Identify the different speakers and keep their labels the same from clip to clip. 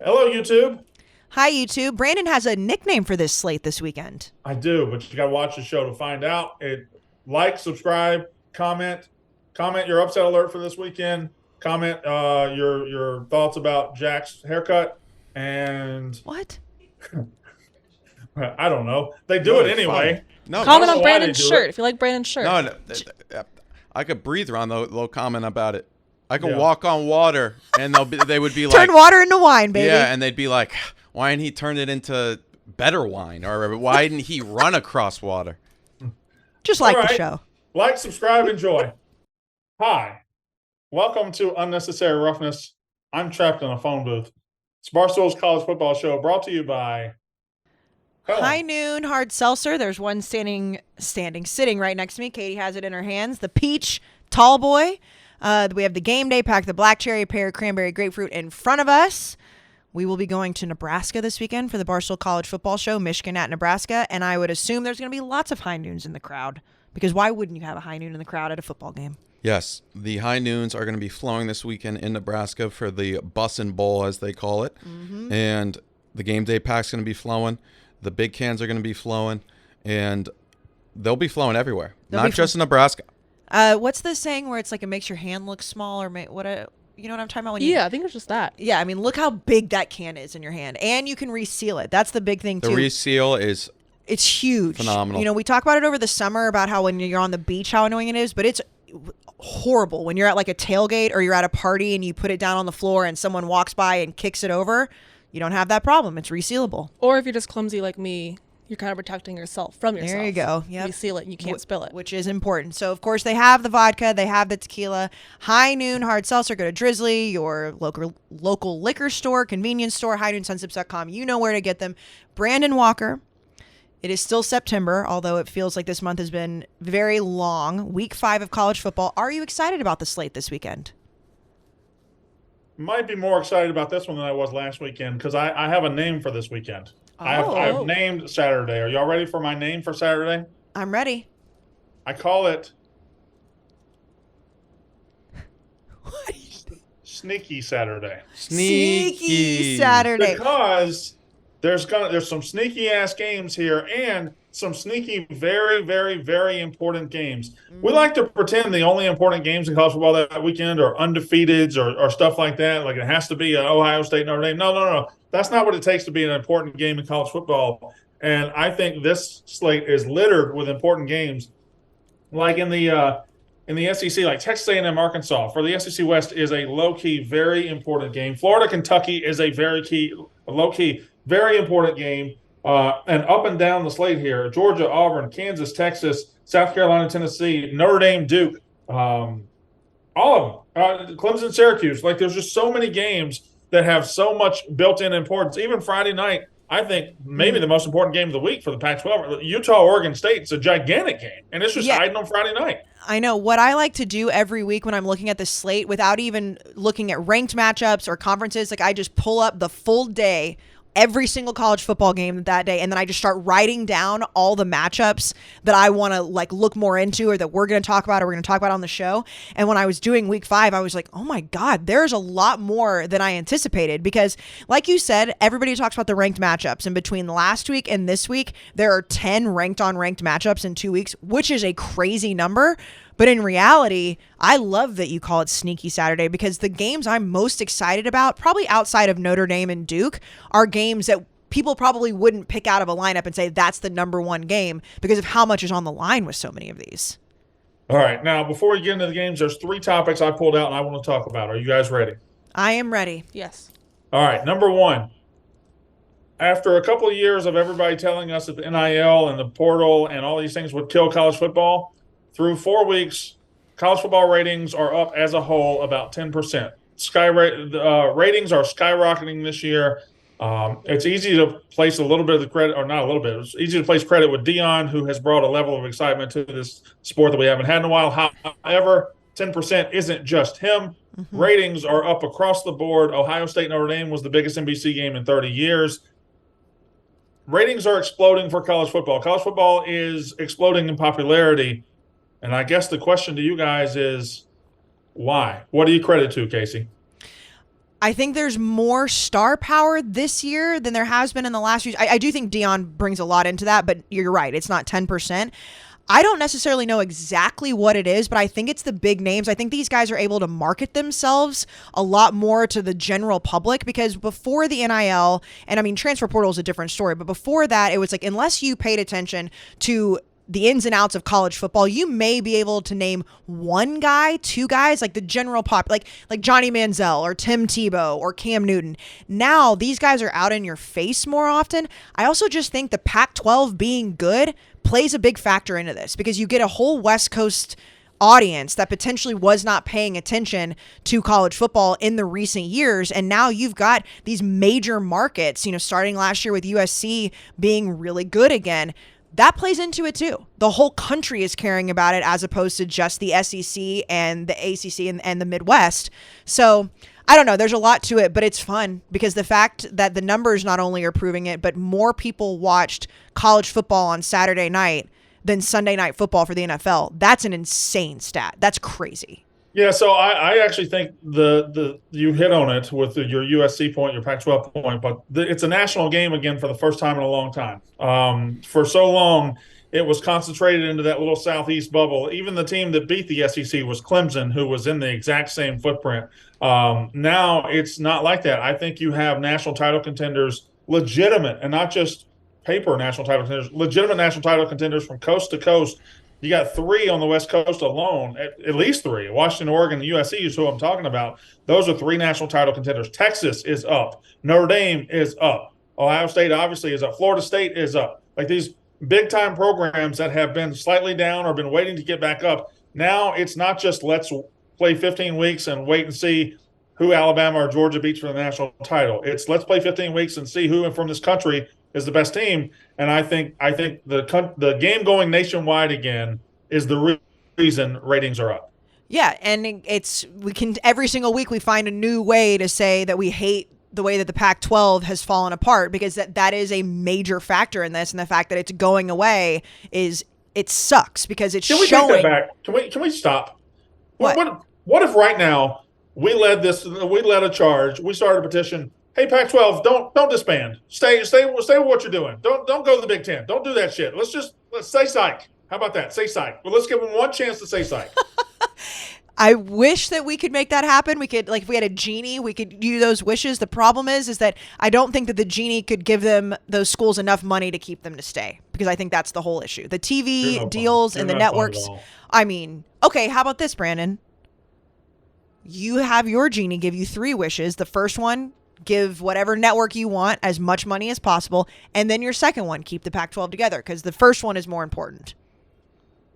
Speaker 1: Hello, YouTube.
Speaker 2: Hi, YouTube. Brandon has a nickname for this slate this weekend.
Speaker 1: I do, but you got to watch the show to find out. Like, subscribe, comment, comment your upset alert for this weekend. Comment your thoughts about Jack's haircut, and
Speaker 2: What?
Speaker 1: I don't know. They do it
Speaker 3: Really funny.
Speaker 1: anyway.
Speaker 3: No,
Speaker 1: I
Speaker 4: Comment
Speaker 1: don't
Speaker 4: on
Speaker 1: know why they
Speaker 4: Brandon's
Speaker 1: do
Speaker 4: shirt
Speaker 1: it.
Speaker 4: if you like Brandon's shirt.
Speaker 3: no, I could breathe around the little comment about it. I could
Speaker 1: Yeah.
Speaker 3: walk on water, and they would be
Speaker 2: Turn
Speaker 3: like,
Speaker 2: water into wine, baby.
Speaker 3: yeah, and they'd be like, why didn't he turn it into better wine, or why didn't he run across water?
Speaker 2: Just like
Speaker 1: All
Speaker 2: the
Speaker 1: right.
Speaker 2: show.
Speaker 1: Like, subscribe, enjoy. Hi, welcome to Unnecessary Roughness. I'm trapped in a phone booth. It's Barstool's College Football Show, brought to you by Helen.
Speaker 2: High noon hard seltzer. There's one sitting right next to me. Katie has it in her hands. The peach tall boy. We have the game day pack, the black cherry, pear, cranberry, grapefruit in front of us. We will be going to Nebraska this weekend for the Barstool College Football Show, Michigan at Nebraska, and I would assume there's going to be lots of high noons in the crowd because why wouldn't you have a high noon in the crowd at a football game?
Speaker 3: Yes, the high noons are going to be flowing this weekend in Nebraska for the Bussin' Bowl, as they call it, and the game day pack's going to be flowing. The big cans are going to be flowing, and they'll be flowing everywhere,
Speaker 2: They'll
Speaker 3: not
Speaker 2: be
Speaker 3: just in Nebraska.
Speaker 2: What's the saying where it's like it makes your hand look small or you know what I'm talking about? When
Speaker 4: Yeah, I think it's just that.
Speaker 2: Yeah, I mean, look how big that can is in your hand, and you can reseal it. That's the big thing
Speaker 3: The
Speaker 2: too.
Speaker 3: reseal is
Speaker 2: It's huge.
Speaker 3: Phenomenal.
Speaker 2: You know, we talk about it over the summer about how when you're on the beach, how annoying it is, but it's horrible when you're at like a tailgate or you're at a party and you put it down on the floor and someone walks by and kicks it over. You don't have that problem. It's resealable.
Speaker 4: Or if you're just clumsy like me, you're kind of protecting yourself from yourself.
Speaker 2: There you go. Yep.
Speaker 4: You seal it and you can't spill it.
Speaker 2: Which is important. So, of course, they have the vodka, they have the tequila. High noon hard seltzer. Go to Drizzly, your local liquor store, convenience store, highnoonsunsips.com. You know where to get them. Brandon Walker. It is still September, although it feels like this month has been very long. Week 5 of college football. Are you excited about the slate this weekend?
Speaker 1: Might be more excited about this one than I was last weekend because I have a name for this weekend. I've
Speaker 2: Oh.
Speaker 1: named Saturday. Are y'all ready for my name for Saturday?
Speaker 2: I'm ready.
Speaker 1: I call it Sneaky Saturday
Speaker 2: Sneaky Saturday.
Speaker 1: because there's some sneaky ass games here and some sneaky, very, very, very important games. We like to pretend the only important games in college football that weekend are undefeateds or stuff like that. Like it has to be an Ohio State, Notre Dame. No. That's not what it takes to be an important game in college football. And I think this slate is littered with important games, like in the SEC, like Texas A&M, Arkansas for the SEC West is a low key, very important game. Florida, Kentucky is a low key, very important game. And up and down the slate here, Georgia, Auburn, Kansas, Texas, South Carolina, Tennessee, Notre Dame, Duke, all of them. Clemson, Syracuse. Like there's just so many games that have so much built-in importance. Even Friday night, I think maybe the most important game of the week for the Pac-12. Utah, Oregon State. It's a gigantic game, and it's just hiding on Friday night.
Speaker 2: I know what I like to do every week when I'm looking at the slate without even looking at ranked matchups or conferences. Like I just pull up the full day, every single college football game that day, and then I just start writing down all the matchups that I want to like look more into or that we're going to talk about or we're going to talk about on the show. And when I was doing week 5, I was like, oh my God, there's a lot more than I anticipated because like you said, everybody talks about the ranked matchups, and between last week and this week, there are 10 ranked on ranked matchups in 2 weeks, which is a crazy number. But in reality, I love that you call it Sneaky Saturday because the games I'm most excited about, probably outside of Notre Dame and Duke, are games that people probably wouldn't pick out of a lineup and say that's the number one game because of how much is on the line with so many of these.
Speaker 1: All right. Now, before we get into the games, there's 3 topics I pulled out and I want to talk about. Are you guys ready?
Speaker 2: I am ready.
Speaker 4: Yes.
Speaker 1: All right. Number 1. After a couple of years of everybody telling us that the NIL and the portal and all these things would kill college football, through 4 weeks, college football ratings are up as a whole about 10%. Ratings are skyrocketing this year. It's easy to place a little bit of the credit, or not a little bit. It's easy to place credit with Dion, who has brought a level of excitement to this sport that we haven't had in a while. However, 10% isn't just him. Ratings are up across the board. Ohio State Notre Dame was the biggest NBC game in 30 years. Ratings are exploding for college football. College football is exploding in popularity. And I guess the question to you guys is why? What do you credit to, Casey?
Speaker 2: I think there's more star power this year than there has been in the last few. I do think Dion brings a lot into that, but you're right. It's not 10%. I don't necessarily know exactly what it is, but I think it's the big names. I think these guys are able to market themselves a lot more to the general public, because before the NIL, and I mean, transfer portal is a different story, but before that, it was like, unless you paid attention to the ins and outs of college football, you may be able to name one guy, two guys, like the general pop, like Johnny Manziel or Tim Tebow or Cam Newton. Now these guys are out in your face more often. I also just think the Pac-12 being good plays a big factor into this, because you get a whole West Coast audience that potentially was not paying attention to college football in the recent years, and now you've got these major markets, starting last year with USC being really good again. That plays into it too. The whole country is caring about it, as opposed to just the SEC and the ACC and the Midwest. So I don't know. There's a lot to it, but it's fun, because the fact that the numbers not only are proving it, but more people watched college football on Saturday night than Sunday night football for the NFL. That's an insane stat. That's crazy.
Speaker 1: Yeah, so I actually think the you hit on it with your USC point, your Pac-12 point, but it's a national game again for the first time in a long time. For so long, it was concentrated into that little Southeast bubble. Even the team that beat the SEC was Clemson, who was in the exact same footprint. Now it's not like that. I think you have national title contenders, legitimate, and not just paper national title contenders, legitimate national title contenders from coast to coast. You got three on the West Coast alone, at least three. Washington, Oregon, and USC is who I'm talking about. Those are three national title contenders. Texas is up. Notre Dame is up. Ohio State obviously is up. Florida State is up. Like these big-time programs that have been slightly down or been waiting to get back up. Now it's not just let's play 15 weeks and wait and see who Alabama or Georgia beats for the national title. It's let's play 15 weeks and see who from this country is the best team. And I think the game going nationwide again is the reason ratings are up.
Speaker 2: Yeah, and we can every single week we find a new way to say that we hate the way that the Pac-12 has fallen apart, because that is a major factor in this, and the fact that it's going away it sucks, because it's showing.
Speaker 1: Can we take that back? Can we stop? What if right now we led a charge, we started a petition? Hey, Pac-12, don't disband. Stay with what you're doing. Don't go to the Big Ten. Don't do that shit. Let's say psych. How about that? Say psych. Well, let's give them one chance to say psych.
Speaker 2: I wish that we could make that happen. We could, if we had a genie, we could do those wishes. The problem is that I don't think that the genie could give those schools enough money to keep them to stay, because I think that's the whole issue. The TV deals and the networks. I mean, okay, how about this, Brandon? You have your genie give you three wishes. The first one, give whatever network you want as much money as possible. And then your second one, keep the Pac-12 together, because the first one is more important.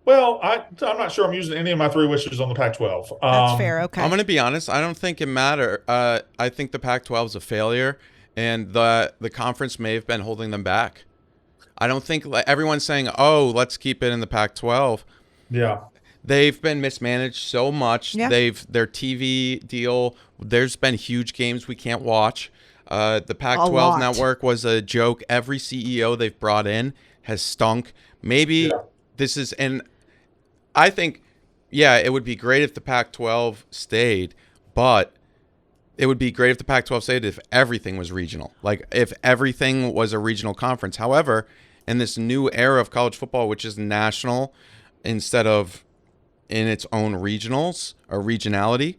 Speaker 1: Well, I'm not sure I'm using any of my three wishes on the Pac-12.
Speaker 2: That's fair. Okay.
Speaker 3: I'm going to be honest. I don't think it matters. I think the Pac-12 is a failure, and the conference may have been holding them back. I don't think everyone's saying, oh, let's keep it in the Pac-12.
Speaker 1: Yeah.
Speaker 3: They've been mismanaged so much.
Speaker 2: Yeah.
Speaker 3: Their TV deal, there's been huge games we can't watch. The Pac-12 network was a joke. Every CEO they've brought in has stunk. Maybe this is, and I think, it would be great if the Pac-12 stayed, but it would be great if the Pac-12 stayed if everything was regional. Like if everything was a regional conference. However, in this new era of college football, which is national instead of in its own regionals or regionality,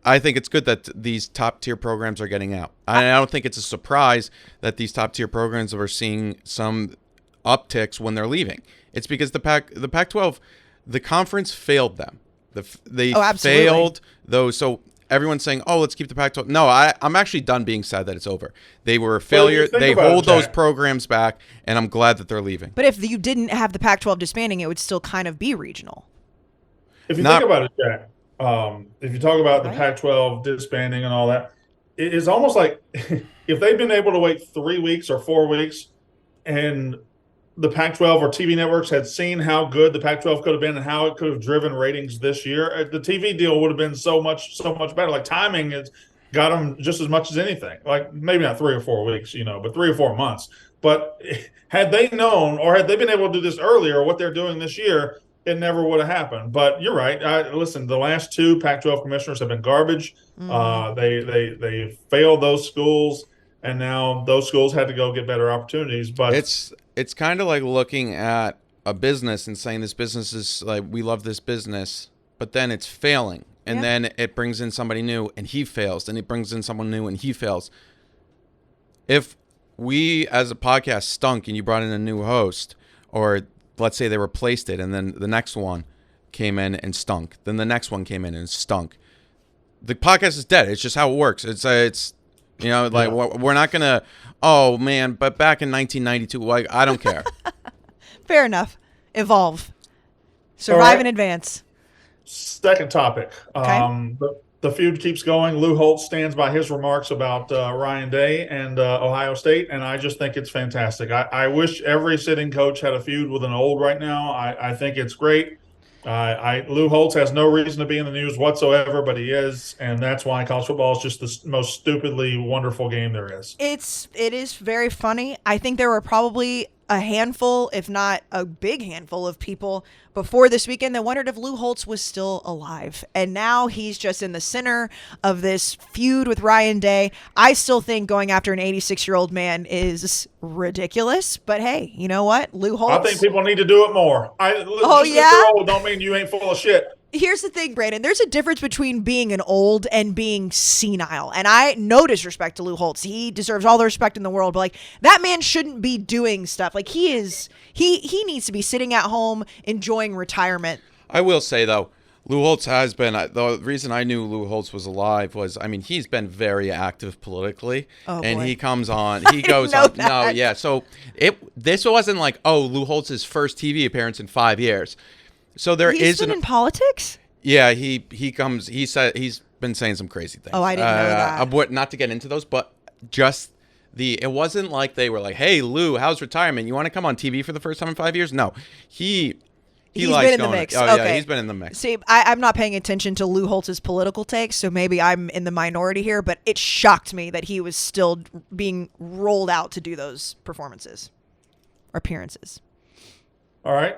Speaker 3: I think it's good that these top tier programs are getting out. I don't think it's a surprise that these top tier programs are seeing some upticks when they're leaving. It's because the Pac-12, the conference failed them. They failed those. So everyone's saying, oh, let's keep the Pac-12. No, I'm actually done being sad that it's over. They were a failure. They hold those programs back, and I'm glad that they're leaving.
Speaker 2: But if you didn't have the Pac-12 disbanding, it would still kind of be regional.
Speaker 1: If you think about it, Jack, if you talk about the Pac-12 disbanding and all that, it is almost like if they've been able to wait 3 weeks or 4 weeks, and the Pac-12 or TV networks had seen how good the Pac-12 could have been and how it could have driven ratings this year, the TV deal would have been so much better. Like timing has got them just as much as anything. Like maybe not 3 or 4 weeks, but 3 or 4 months. But had they known, or had they been able to do this earlier, what they're doing this year, it never would have happened. But you're right. Listen, the last two Pac-12 commissioners have been garbage. They failed those schools, and now those schools had to go get better opportunities. But
Speaker 3: It's kind of like looking at a business and saying this business is like, we love this business, but then it's failing. And then it brings in somebody new and he fails. And it brings in someone new and he fails. If we as a podcast stunk and you brought in a new host, or let's say they replaced it and then the next one came in and stunk, then the next one came in and stunk, the podcast is dead. It's just how it works. It's you know, like we're not going to, oh man, but back in 1992, like, I don't care.
Speaker 2: Fair enough. Evolve. Survive in advance.
Speaker 1: Second topic.
Speaker 2: Okay.
Speaker 1: The feud keeps going. Lou Holtz stands by his remarks about Ryan Day and Ohio State, and I just think it's fantastic. I wish every sitting coach had a feud with an old right now. I think it's great. Lou Holtz has no reason to be in the news whatsoever, but he is, and that's why college football is just the most stupidly wonderful game there is.
Speaker 2: It is very funny. I think there were probably a handful, if not a big handful, of people before this weekend that wondered if Lou Holtz was still alive. And now he's just in the center of this feud with Ryan Day. I still think going after an 86-year-old man is ridiculous. But hey, you know what? Lou Holtz.
Speaker 1: I think people need to do it more.
Speaker 2: Oh,
Speaker 1: just
Speaker 2: yeah?
Speaker 1: because you're old don't mean you ain't full of shit.
Speaker 2: Here's the thing, Brandon. There's a difference between being an old and being senile. And I no disrespect to Lou Holtz. He deserves all the respect in the world. But like, that man shouldn't be doing stuff. Like, he needs to be sitting at home enjoying retirement.
Speaker 3: I will say, though, Lou Holtz has been, the reason I knew Lou Holtz was alive was, I mean, he's been very active politically.
Speaker 2: Oh,
Speaker 3: and
Speaker 2: boy.
Speaker 3: he comes on, he goes
Speaker 2: know
Speaker 3: on.
Speaker 2: that.
Speaker 3: No, yeah. So this wasn't like, oh, Lou Holtz's first TV appearance in 5 years. So
Speaker 2: He's been in politics?
Speaker 3: Yeah, he comes. He said he's been saying some crazy things.
Speaker 2: Oh, I didn't know that.
Speaker 3: Not to get into those, but just it wasn't like they were like, "Hey, Lou, how's retirement? You want to come on TV for the first time in 5 years?" No, he's likes
Speaker 2: been in the
Speaker 3: going,
Speaker 2: mix.
Speaker 3: Oh
Speaker 2: Okay.
Speaker 3: yeah, he's been in the mix.
Speaker 2: See, I'm not paying attention to Lou Holtz's political takes, so maybe I'm in the minority here, but it shocked me that he was still being rolled out to do those performances or appearances.
Speaker 1: All right.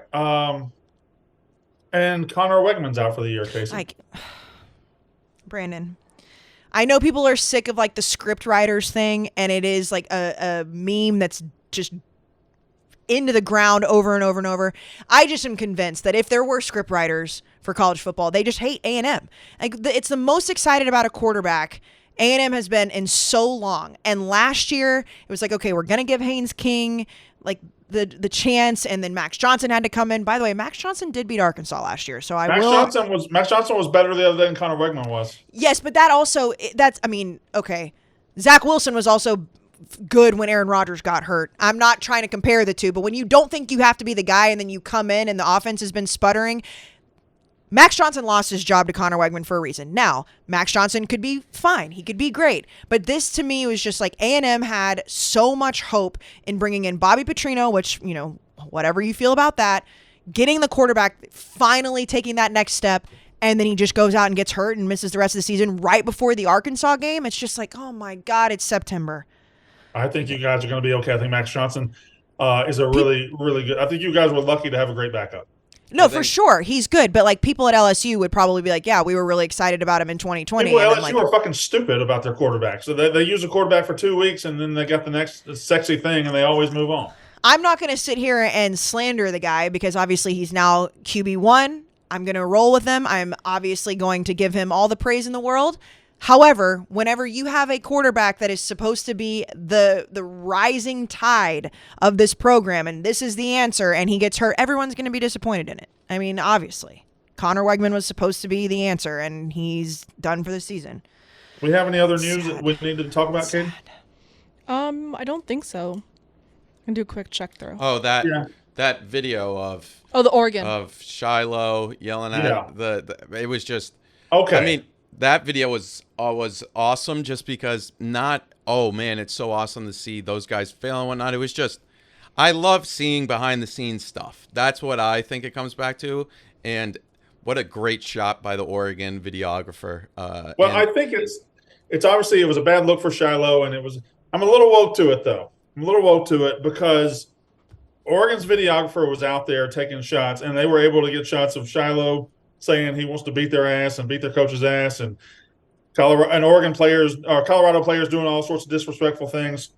Speaker 1: And Connor Wegman's out for the year, Casey.
Speaker 2: Brandon, I know people are sick of like the script writers thing, and it is like a meme that's just into the ground over and over and over. I just am convinced that if there were script writers for college football, they just hate A&M. Like, it's the most excited about a quarterback A&M has been in so long. And last year, it was like, okay, we're going to give Haynes King like the chance, and then Max Johnson had to come in. By the way, Max Johnson did beat Arkansas last year, so
Speaker 1: Max Johnson was better the other day than Connor Wegman was.
Speaker 2: Yes, but okay. Zach Wilson was also good when Aaron Rodgers got hurt. I'm not trying to compare the two, but when you don't think you have to be the guy and then you come in and the offense has been sputtering, Max Johnson lost his job to Connor Wegman for a reason. Now, Max Johnson could be fine. He could be great. But this, to me, was just like A&M had so much hope in bringing in Bobby Petrino, which, you know, whatever you feel about that, getting the quarterback, finally taking that next step, and then he just goes out and gets hurt and misses the rest of the season right before the Arkansas game. It's just like, oh, my God, it's September.
Speaker 1: I think you guys are going to be okay. I think Max Johnson is a really, really good – I think you guys were lucky to have a great backup.
Speaker 2: No, for sure. He's good. But, like, people at LSU would probably be like, yeah, we were really excited about him in 2020.
Speaker 1: People at
Speaker 2: LSU
Speaker 1: are fucking stupid about their quarterback. So they use a quarterback for 2 weeks, and then they got the next sexy thing, and they always move on.
Speaker 2: I'm not going to sit here and slander the guy because, obviously, he's now QB1. I'm going to roll with him. I'm obviously going to give him all the praise in the world. However, whenever you have a quarterback that is supposed to be the rising tide of this program, and this is the answer, and he gets hurt, everyone's going to be disappointed in it. I mean, obviously. Connor Wegman was supposed to be the answer, and he's done for the season.
Speaker 1: We have any other news that we need to talk about, Katie?
Speaker 4: I don't think so. I can do a quick check through.
Speaker 3: Oh, that video of
Speaker 4: the Oregon
Speaker 3: of Shiloh yelling at the it was just
Speaker 1: okay.
Speaker 3: I mean, that video was awesome just because it's so awesome to see those guys fail and whatnot. It was just, I love seeing behind the scenes stuff. That's what I think it comes back to. And what a great shot by the Oregon videographer.
Speaker 1: I think it's obviously it was a bad look for Shiloh, and I'm a little woke to it though. I'm a little woke to it because Oregon's videographer was out there taking shots, and they were able to get shots of Shiloh saying he wants to beat their ass and beat their coach's ass, and Colorado players doing all sorts of disrespectful things.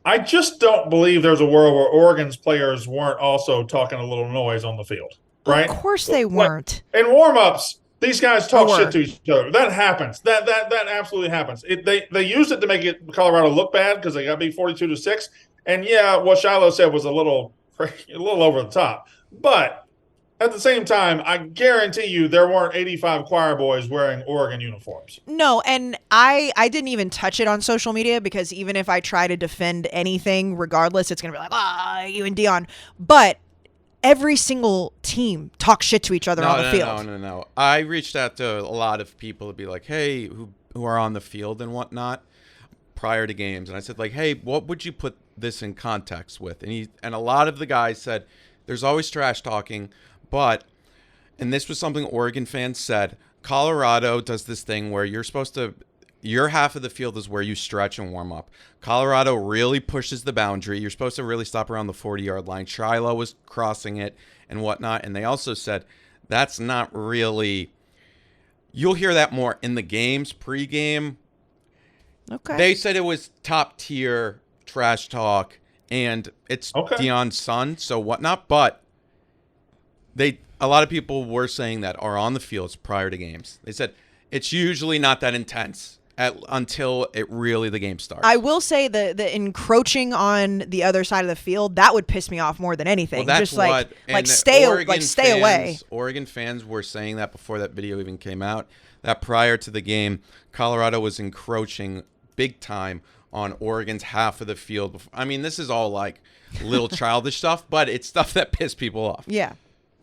Speaker 1: I just don't believe there's a world where Oregon's players weren't also talking a little noise on the field, right?
Speaker 2: Of course they weren't.
Speaker 1: In warm-ups, these guys talk
Speaker 2: Or-
Speaker 1: shit to each other. That happens. That absolutely happens. They used it to make Colorado look bad because they got beat 42-6. And yeah, what Shiloh said was a little over the top. But at the same time, I guarantee you there weren't 85 choir boys wearing Oregon uniforms.
Speaker 2: No, and I didn't even touch it on social media because even if I try to defend anything, regardless, it's going to be like, you and Dion. But every single team talks shit to each other on the field.
Speaker 3: No. I reached out to a lot of people to be like, hey, who are on the field and whatnot prior to games. And I said, like, hey, what would you put this in context with? And a lot of the guys said, there's always trash talking. But, and this was something Oregon fans said, Colorado does this thing where your half of the field is where you stretch and warm up. Colorado really pushes the boundary. You're supposed to really stop around the 40-yard line. Shiloh was crossing it and whatnot. And they also said that's not really, you'll hear that more in the games, pregame.
Speaker 2: Okay.
Speaker 3: They said it was top tier trash talk and it's Dion's son, so whatnot. But a lot of people were saying that are on the fields prior to games. They said it's usually not that intense until the game starts.
Speaker 2: I will say the encroaching on the other side of the field, that would piss me off more than anything.
Speaker 3: Well, that's
Speaker 2: just stay away.
Speaker 3: Oregon fans were saying that before that video even came out, that prior to the game, Colorado was encroaching big time on Oregon's half of the field. I mean, this is all like little childish stuff, but it's stuff that pissed people off.
Speaker 2: Yeah.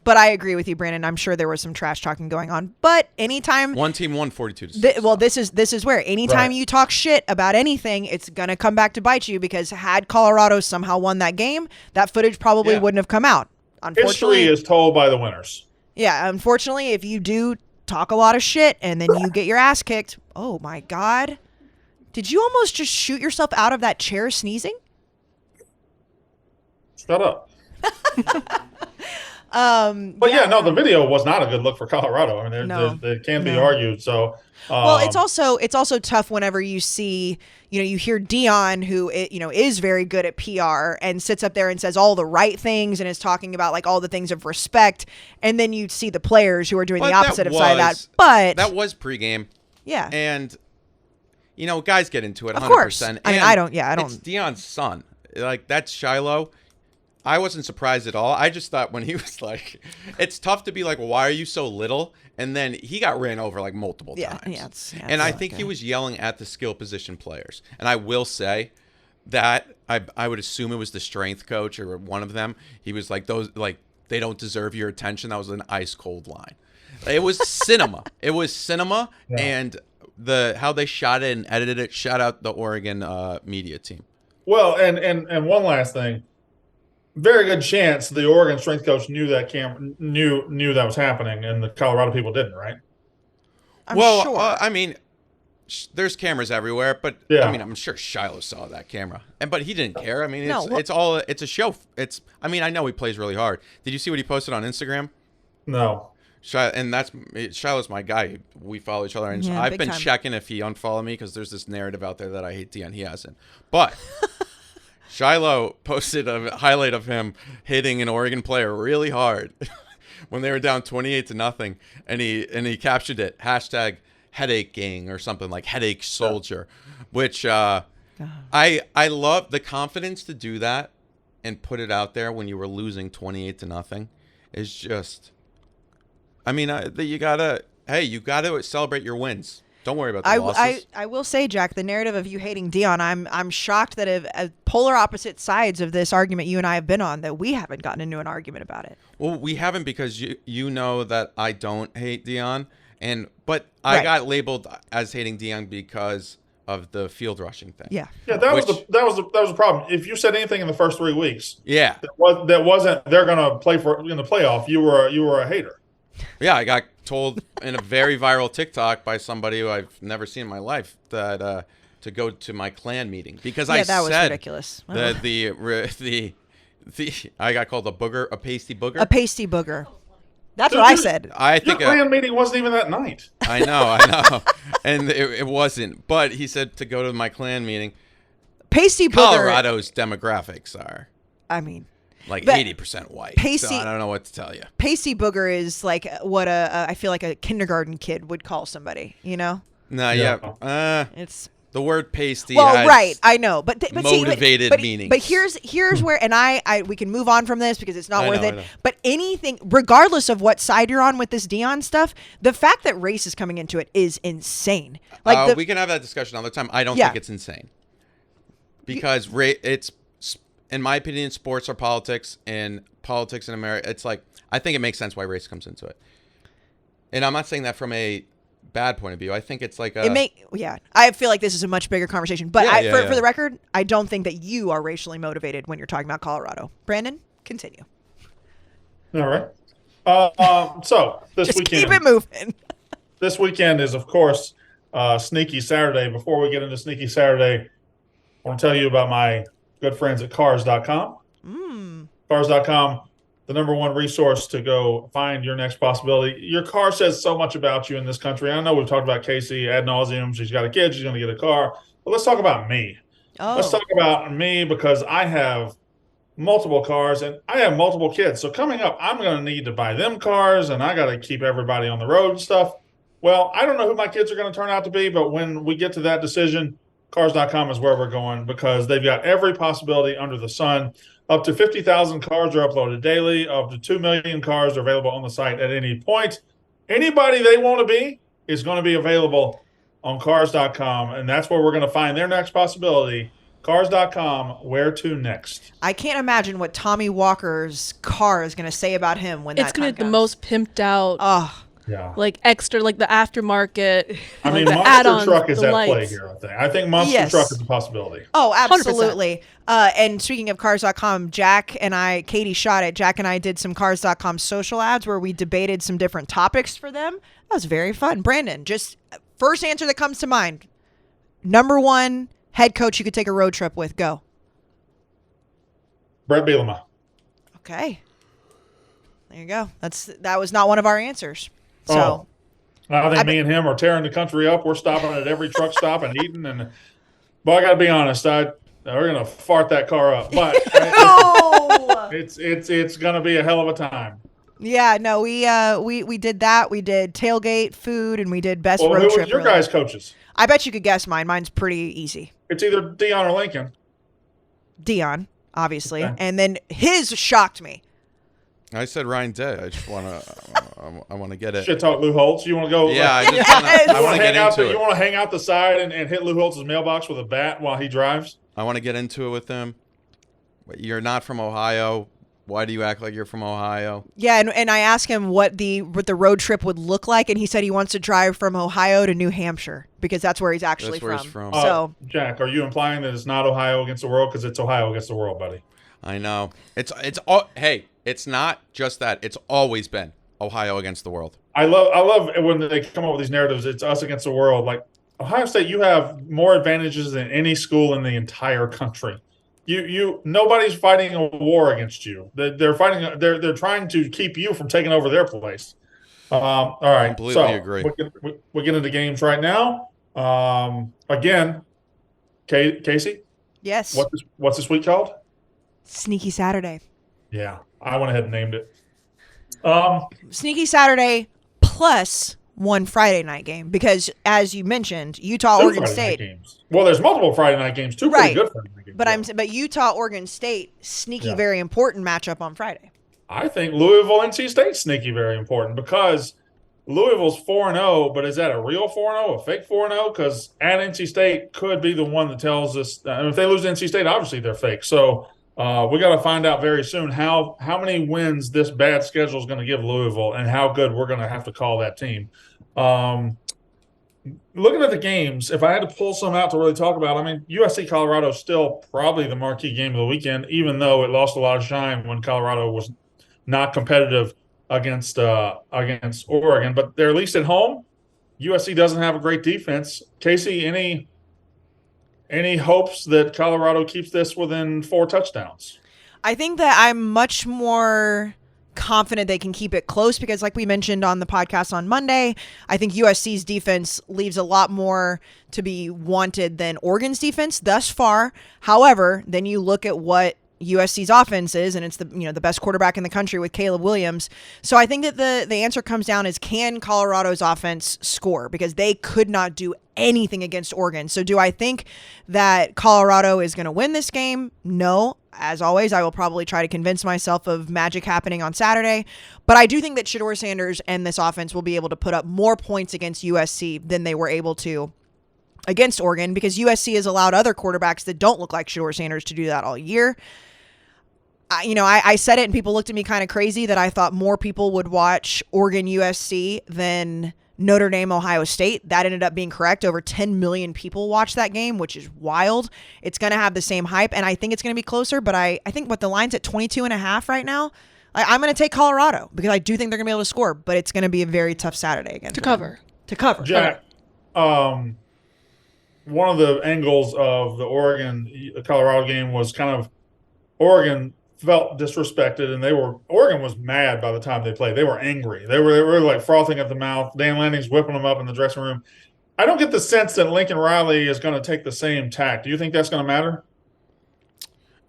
Speaker 2: But I agree with you, Brandon. I'm sure there was some trash talking going on. But anytime
Speaker 3: one team won 42-6.
Speaker 2: This is where anytime you talk shit about anything, it's gonna come back to bite you because had Colorado somehow won that game, that footage probably wouldn't have come out. Unfortunately,
Speaker 1: history is told by the winners.
Speaker 2: Yeah, unfortunately, if you do talk a lot of shit and then you get your ass kicked, oh my God. Did you almost just shoot yourself out of that chair sneezing?
Speaker 1: Shut up.
Speaker 2: But
Speaker 1: the video was not a good look for Colorado. I mean, they can't be argued. So,
Speaker 2: well, it's also tough whenever you see, you hear Dion, who is very good at PR and sits up there and says all the right things and is talking about like all the things of respect, and then you see the players who are doing the opposite side of that. But
Speaker 3: that was pregame.
Speaker 2: Yeah,
Speaker 3: and guys get into it 100%.
Speaker 2: Of course. I mean, I don't.
Speaker 3: It's Dion's son. Like that's Shiloh. I wasn't surprised at all. I just thought when he was like, it's tough to be like, why are you so little? And then he got ran over like multiple times. And I think he was yelling at the skill position players. And I will say that I would assume it was the strength coach or one of them. He was like, they don't deserve your attention. That was an ice cold line. It was cinema. It was cinema. Yeah. And how they shot it and edited it. Shout out the Oregon media team.
Speaker 1: Well, and one last thing. Very good chance the Oregon strength coach knew that knew that was happening, and the Colorado people didn't, right?
Speaker 2: I'm sure.
Speaker 3: I mean, there's cameras everywhere, but I mean, I'm sure Shiloh saw that camera, but he didn't care. I mean, it's a show. I know he plays really hard. Did you see what he posted on Instagram?
Speaker 1: No.
Speaker 3: Shiloh's my guy. We follow each other, and I've been checking if he unfollowed me because there's this narrative out there that I hate Dion. He hasn't, but. Shiloh posted a highlight of him hitting an Oregon player really hard when they were down 28-0, and he captioned it #headache gang or something like headache soldier, which I love the confidence to do that and put it out there when you were losing 28-0 is just. I mean, you gotta celebrate your wins. Don't worry about the losses.
Speaker 2: I will say, Jack, the narrative of you hating Dion, I'm shocked that at polar opposite sides of this argument you and I have been on, that we haven't gotten into an argument about it.
Speaker 3: Well, we haven't because you know that I don't hate Dion, but I got labeled as hating Dion because of the field rushing thing.
Speaker 2: Yeah.
Speaker 1: Yeah, that was the problem. If you said anything in the first 3 weeks,
Speaker 3: that
Speaker 1: wasn't they're gonna play in the playoff, you were a hater.
Speaker 3: Yeah, I got told in a very viral TikTok by somebody who I've never seen in my life that to go to my clan meeting because I
Speaker 2: that was
Speaker 3: said
Speaker 2: ridiculous.
Speaker 3: that the I got called a booger, a pasty booger.
Speaker 2: A pasty booger. That's
Speaker 1: Dude,
Speaker 2: what I said.
Speaker 3: I
Speaker 1: Your
Speaker 3: think
Speaker 1: clan meeting wasn't even that night.
Speaker 3: I know, and it wasn't. But he said to go to my clan meeting.
Speaker 2: Pasty booger.
Speaker 3: Colorado's demographics are,
Speaker 2: I mean,
Speaker 3: like
Speaker 2: but
Speaker 3: 80% white.
Speaker 2: pasty-
Speaker 3: So I don't know what to tell you.
Speaker 2: pasty booger is like what I feel like a kindergarten kid would call somebody. You know,
Speaker 3: No,
Speaker 1: Yeah.
Speaker 2: it's.
Speaker 3: The word pasty
Speaker 2: Well,
Speaker 3: has
Speaker 2: right, I know, but
Speaker 3: motivated meanings.
Speaker 2: But here's where, and we can move on from this because it's not
Speaker 3: I
Speaker 2: worth
Speaker 3: know,
Speaker 2: it.
Speaker 3: I know.
Speaker 2: But anything, regardless of what side you're on with this Dion stuff, the fact that race is coming into it is insane. Like
Speaker 3: we can have that discussion another time. I don't
Speaker 2: Yeah.
Speaker 3: think it's insane because it's, in my opinion, sports are politics, and politics in America. It's like I think it makes sense why race comes into it, and I'm not saying that from a bad point of view. I think it's like
Speaker 2: I feel like this is a much bigger conversation. But
Speaker 3: Yeah,
Speaker 2: for the record, I don't think that you are racially motivated when you're talking about Colorado. Brandon, continue.
Speaker 1: All right. So this
Speaker 2: Just
Speaker 1: weekend,
Speaker 2: keep it moving.
Speaker 1: this weekend is, of course, Sneaky Saturday. Before we get into Sneaky Saturday, I want to tell you about my good friends at Cars.com. Cars.com, the number one resource to go find your next possibility. Your car says so much about you in this country. I know we've talked about Casey ad nauseum. She's got a kid. She's going to get a car. But let's talk about me. Let's talk about me because I have multiple cars and I have multiple kids. So coming up, I'm going to need to buy them cars and I got to keep everybody on the road and stuff. Well, I don't know who my kids are going to turn out to be, but when we get to that decision, Cars.com is where we're going because they've got every possibility under the sun. Up to 50,000 cars are uploaded daily. Up to 2 million cars are available on the site at any point. Anybody they want to be is going to be available on Cars.com, and that's where we're going to find their next possibility. Cars.com, where to next?
Speaker 2: I can't imagine what Tommy Walker's car is going to say about him when
Speaker 4: It's
Speaker 2: that time
Speaker 4: gonna be the
Speaker 2: comes.
Speaker 4: most pimped out,
Speaker 1: Yeah.
Speaker 4: like extra, like the aftermarket.
Speaker 1: I mean,
Speaker 4: like the
Speaker 1: Monster
Speaker 4: add-ons,
Speaker 1: Truck is
Speaker 4: the
Speaker 1: at play
Speaker 4: lights.
Speaker 1: here, I think. I think Monster
Speaker 2: Yes.
Speaker 1: Truck is a possibility.
Speaker 2: Oh, absolutely. And speaking of Cars.com, Katie shot it. Jack and I did some Cars.com social ads where we debated some different topics for them. That was very fun. Brandon, just first answer that comes to mind. Number one head coach you could take a road trip with. Go.
Speaker 1: Brett Bielema.
Speaker 2: Okay. There you go. That was not one of our answers. So
Speaker 1: I think me and him are tearing the country up. We're stopping at every truck stop and eating. And but I got to be honest, we're gonna fart that car up. But it's gonna be a hell of a time.
Speaker 2: yeah, no, we did that. We did tailgate, food, and we did best
Speaker 1: Well,
Speaker 2: road
Speaker 1: who
Speaker 2: trip.
Speaker 1: was your
Speaker 2: really.
Speaker 1: guys' coaches?
Speaker 2: I bet you could guess mine. Mine's pretty easy.
Speaker 1: It's either Dion or Lincoln.
Speaker 2: Dion, obviously,
Speaker 1: Okay.
Speaker 2: and then his shocked me.
Speaker 3: I said Ryan Day. I just want to. I want to get it.
Speaker 1: Shit talk Lou Holtz. You want to go?
Speaker 3: Yeah, I
Speaker 1: like,
Speaker 3: just want
Speaker 2: Yes.
Speaker 3: to. I want to get into
Speaker 1: You
Speaker 3: it.
Speaker 1: want to hang out the side and hit Lou Holtz's mailbox with a bat while he drives?
Speaker 3: I want to get into it with him. You're not from Ohio. Why do you act like you're from Ohio?
Speaker 2: Yeah, and I asked him what the road trip would look like, and he said he wants to drive from Ohio to New Hampshire because that's where he's actually
Speaker 3: That's where he's from.
Speaker 2: So
Speaker 1: Jack, are you implying that it's not Ohio against the world because it's Ohio against the world, buddy?
Speaker 3: I know. It's all. Hey, it's not just that. It's always been Ohio against the world.
Speaker 1: I love when they come up with these narratives. It's us against the world. Like Ohio State, you have more advantages than any school in the entire country. Nobody's fighting a war against you. They're fighting. They're trying to keep you from taking over their place. All right,
Speaker 3: Completely agree.
Speaker 1: We get into games right now. Again, Casey,
Speaker 2: yes,
Speaker 1: what's this week called?
Speaker 2: Sneaky Saturday.
Speaker 1: Yeah, I went ahead and named it.
Speaker 2: Sneaky Saturday plus one Friday night game because, as you mentioned, Utah,
Speaker 1: Two
Speaker 2: Oregon
Speaker 1: Friday night
Speaker 2: State.
Speaker 1: games. Well, there's multiple Friday night games. Two pretty
Speaker 2: Right.
Speaker 1: good Friday night games.
Speaker 2: But but Utah, Oregon State, sneaky,
Speaker 1: Yeah.
Speaker 2: very important matchup on Friday.
Speaker 1: I think Louisville, NC State, sneaky, very important because Louisville's 4-0, but is that a real 4-0, a fake 4-0? Because at NC State could be the one that tells us if they lose to NC State, obviously they're fake. So we got to find out very soon how many wins this bad schedule is going to give Louisville and how good we're going to have to call that team. Looking at the games, if I had to pull some out to really talk about, I mean, USC Colorado is still probably the marquee game of the weekend, even though it lost a lot of shine when Colorado was not competitive against Oregon. But they're at least at home. USC doesn't have a great defense. Casey, any hopes that Colorado keeps this within 4 touchdowns?
Speaker 2: I think that I'm much more confident they can keep it close because, like we mentioned on the podcast on Monday, I think USC's defense leaves a lot more to be wanted than Oregon's defense thus far. However, then you look at what USC's offense is, and it's the best quarterback in the country with Caleb Williams. So I think that the answer comes down is, can Colorado's offense score? Because they could not do anything against Oregon. So do I think that Colorado is going to win this game? No. As always, I will probably try to convince myself of magic happening on Saturday. But I do think that Shedeur Sanders and this offense will be able to put up more points against USC than they were able to against Oregon, because USC has allowed other quarterbacks that don't look like Shedeur Sanders to do that all year. I said it and people looked at me kind of crazy that I thought more people would watch Oregon USC than Notre Dame Ohio State. That ended up being correct. Over 10 million people watched that game, which is wild. It's going to have the same hype, and I think it's going to be closer, but I think what the line's at 22.5 right now. I'm going to take Colorado because I do think they're going to be able to score, but it's going to be a very tough Saturday again.
Speaker 4: To cover.
Speaker 1: Jack, one of the angles of the Oregon-Colorado game was kind of Oregon felt disrespected, and Oregon was mad by the time they played. They were angry. They were like frothing at the mouth. Dan Lanning's whipping them up in the dressing room. I don't get the sense that Lincoln Riley is going to take the same tack. Do you think that's going to matter?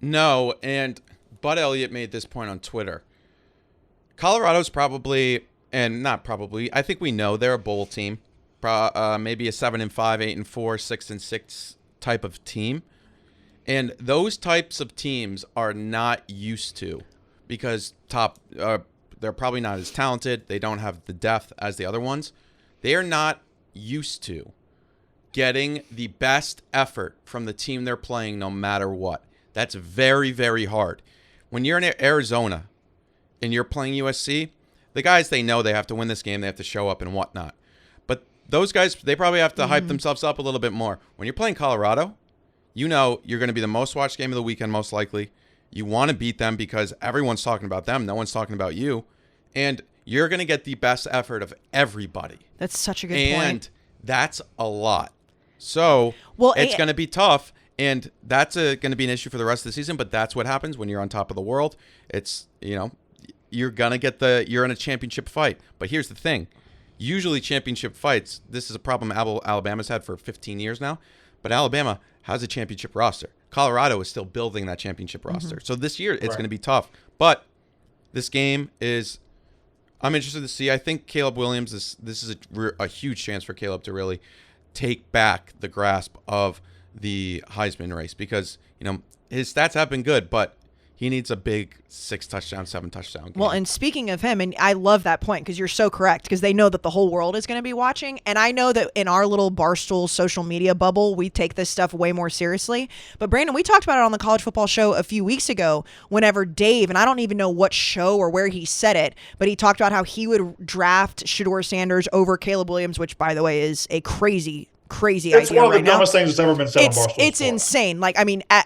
Speaker 3: No, and Bud Elliott made this point on Twitter. Colorado's probably, and not probably, I think we know they're a bowl team. Maybe a 7-5, 8-4, 6-6 type of team. And those types of teams are not used to, because they're probably not as talented. They don't have the depth as the other ones. They are not used to getting the best effort from the team they're playing no matter what. That's very, very hard. When you're in Arizona and you're playing USC, the guys, they know they have to win this game. They have to show up and whatnot. But those guys, they probably have to hype themselves up a little bit more. When you're playing Colorado, you know you're going to be the most watched game of the weekend, most likely. You want to beat them because everyone's talking about them. No one's talking about you. And you're going to get the best effort of everybody.
Speaker 2: That's such a good point.
Speaker 3: And that's a lot. So it's going to be tough. And that's going to be an issue for the rest of the season. But that's what happens when you're on top of the world. It's, you're going to you're in a championship fight. But here's the thing. Usually championship fights, this is a problem Alabama's had for 15 years now. But Alabama has a championship roster. Colorado is still building that championship roster. So this year it's going to be tough. But this game I'm interested to see. I think Caleb Williams, this is a huge chance for Caleb to really take back the grasp of the Heisman race, because, his stats have been good, but he needs a big 6-touchdown, 7-touchdown game.
Speaker 2: Well, and speaking of him, and I love that point because you're so correct, because they know that the whole world is going to be watching. And I know that in our little Barstool social media bubble, we take this stuff way more seriously. But Brandon, we talked about it on the College Football Show a few weeks ago whenever Dave, and I don't even know what show or where he said it, but he talked about how he would draft Shedeur Sanders over Caleb Williams, which, by the way, is a crazy
Speaker 1: it's
Speaker 2: idea
Speaker 1: one of the
Speaker 2: right now.
Speaker 1: dumbest things that's ever been said on Barstool.
Speaker 2: It's insane.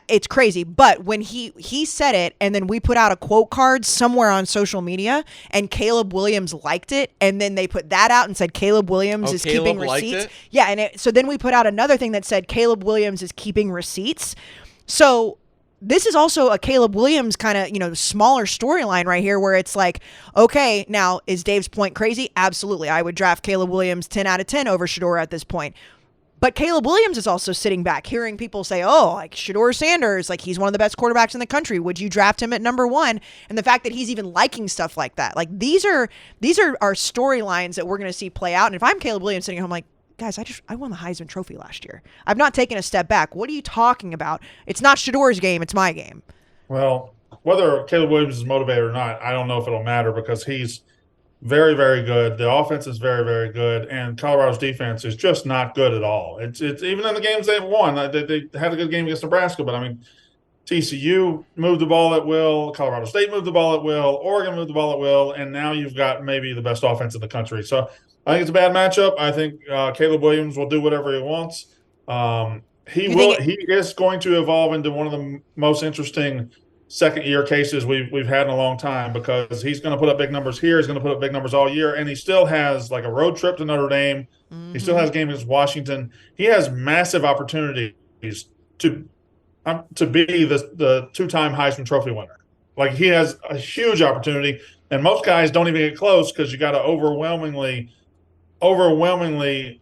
Speaker 2: It's crazy. But when he said it, and then we put out a quote card somewhere on social media, and Caleb Williams liked it, and then they put that out and said Caleb Williams is
Speaker 3: Caleb
Speaker 2: keeping
Speaker 3: liked
Speaker 2: receipts.
Speaker 3: it?
Speaker 2: Yeah, and so then we put out another thing that said Caleb Williams is keeping receipts. So this is also a Caleb Williams kind of, smaller storyline right here, where it's like, okay, now is Dave's point crazy? Absolutely. I would draft Caleb Williams 10 out of 10 over Shedeur at this point. But Caleb Williams is also sitting back, hearing people say, Shedeur Sanders, he's one of the best quarterbacks in the country. Would you draft him at number 1? And the fact that he's even liking stuff like that. These are our storylines that we're going to see play out. And if I'm Caleb Williams sitting at home guys, I won the Heisman Trophy last year. I've not taken a step back. What are you talking about? It's not Shedeur's game. It's my game.
Speaker 1: Well, whether Caleb Williams is motivated or not, I don't know if it'll matter, because he's very, very good. The offense is very, very good, and Colorado's defense is just not good at all. It's even in the games they've won. They had a good game against Nebraska, but TCU moved the ball at will. Colorado State moved the ball at will. Oregon moved the ball at will, and now you've got maybe the best offense in the country. So I think it's a bad matchup. I think Caleb Williams will do whatever he wants. He is going to evolve into one of the most interesting second-year cases we've had in a long time, because he's going to put up big numbers here. He's going to put up big numbers all year, and he still has a road trip to Notre Dame. Mm-hmm. He still has a game against Washington. He has massive opportunities to be the 2-time Heisman Trophy winner. Like, he has a huge opportunity, and most guys don't even get close because you got to overwhelmingly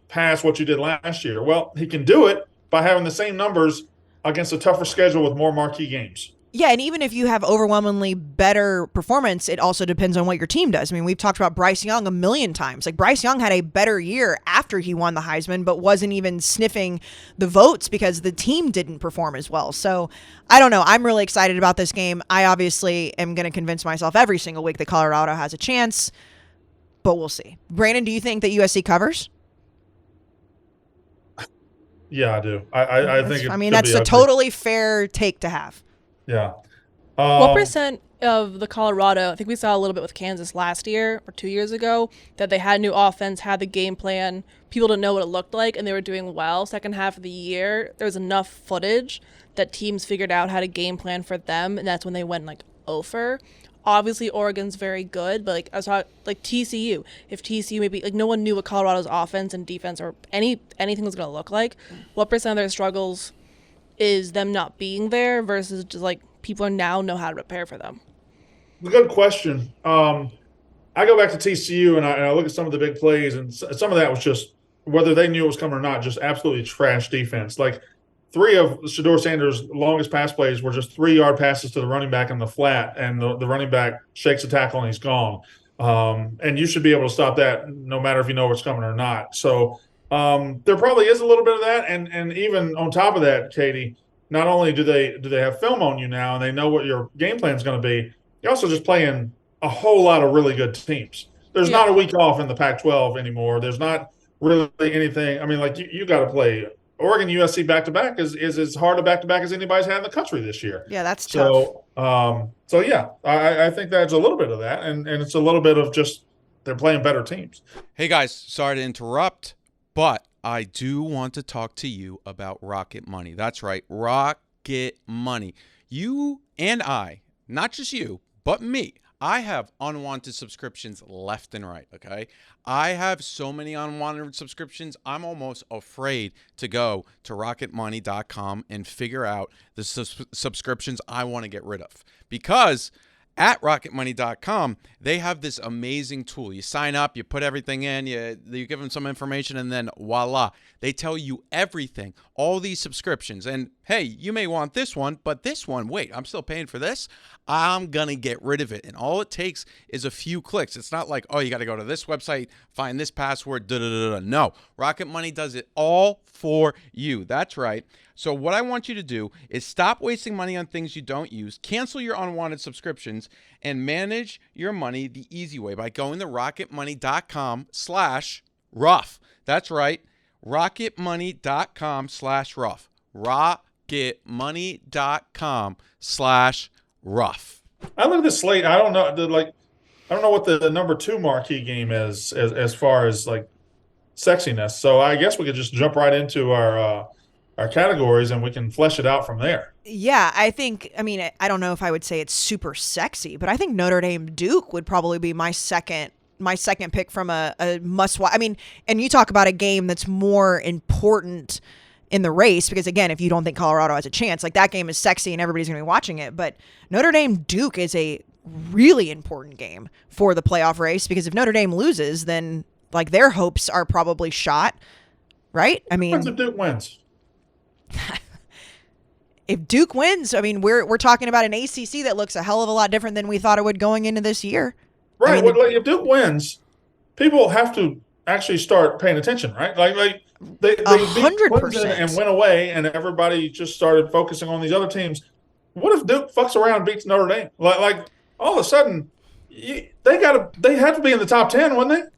Speaker 1: pass what you did last year. Well, he can do it by having the same numbers against a tougher schedule with more marquee games.
Speaker 2: Yeah, and even if you have overwhelmingly better performance, it also depends on what your team does. I mean, we've talked about Bryce Young a million times. Like, Bryce Young had a better year after he won the Heisman, but wasn't even sniffing the votes because the team didn't perform as well. So, I don't know. I'm really excited about this game. I obviously am going to convince myself every single week that Colorado has a chance, but we'll see. Brandon, do you think that USC covers?
Speaker 1: Yeah, I do. I think it
Speaker 2: I mean,
Speaker 1: could
Speaker 2: that's
Speaker 1: be
Speaker 2: a
Speaker 1: ugly.
Speaker 2: totally fair take to have.
Speaker 1: Yeah.
Speaker 4: What percent of the Colorado, I think we saw a little bit with Kansas last year or 2 years ago, that they had new offense, had the game plan, people didn't know what it looked like, and they were doing well. Second half of the year, there was enough footage that teams figured out how to game plan for them, and that's when they went like over. Obviously, Oregon's very good, but like I saw, like TCU. If TCU maybe like no one knew what Colorado's offense and defense or anything was going to look like, what percent of their struggles is them not being there versus just like people are now know how to prepare for them?
Speaker 1: Good question. I go back to TCU and I look at some of the big plays, and some of that was just whether they knew it was coming or not, just absolutely trash defense. Like, 3 of Shedeur Sanders' longest pass plays were just 3-yard passes to the running back in the flat, and the running back shakes a tackle and he's gone. And you should be able to stop that no matter if you know what's coming or not. So there probably is a little bit of that, and even on top of that, Katie, not only do they have film on you now and they know what your game plan is going to be, you're also just playing a whole lot of really good teams. There's not a week off in the Pac-12 anymore. There's not really anything. I mean, like, you got to play Oregon, USC back-to-back is as hard a back-to-back as anybody's had in the country this year.
Speaker 2: Yeah, that's tough.
Speaker 1: So yeah, I think that's a little bit of that, and it's a little bit of just they're playing better teams.
Speaker 3: Hey guys, sorry to interrupt, but I do want to talk to you about Rocket Money. That's right, Rocket Money. You and I, not just you, but me, I have unwanted subscriptions left and right, okay? I have so many unwanted subscriptions, I'm almost afraid to go to rocketmoney.com and figure out the subscriptions I want to get rid of. Because at rocketmoney.com, they have this amazing tool. You sign up, you put everything in, you give them some information, and then voila, they tell you everything, all these subscriptions. And hey, you may want this one, but this one, wait, I'm still paying for this. I'm going to get rid of it. And all it takes is a few clicks. It's not like, oh, you got to go to this website, find this password, No, Rocket Money does it all for you. That's right. So what I want you to do is stop wasting money on things you don't use, cancel your unwanted subscriptions, and manage your money the easy way by going to rocketmoney.com/rough. That's right, rocketmoney.com/rough. rocketmoney.com/rough.
Speaker 1: I look at this slate. I don't know what the number 2 marquee game is as far as like sexiness. So I guess we could just jump right into our categories and we can flesh it out from there.
Speaker 2: Yeah, I don't know if I would say it's super sexy, but I think Notre Dame Duke would probably be my second pick from a must watch. I mean, and you talk about a game that's more important in the race, because again, if you don't think Colorado has a chance, like, that game is sexy and everybody's going to be watching it. But Notre Dame Duke is a really important game for the playoff race, because if Notre Dame loses, then like their hopes are probably shot, right? I mean,
Speaker 1: if Duke wins.
Speaker 2: If Duke wins, I mean, we're talking about an ACC that looks a hell of a lot different than we thought it would going into this year.
Speaker 1: Right.
Speaker 2: I mean,
Speaker 1: If Duke wins, people have to actually start paying attention, right? Like they beat
Speaker 2: 100%.
Speaker 1: Clemson and went away, and everybody just started focusing on these other teams. What if Duke fucks around and beats Notre Dame? Like all of a sudden, they had to be in the top 10, wouldn't they?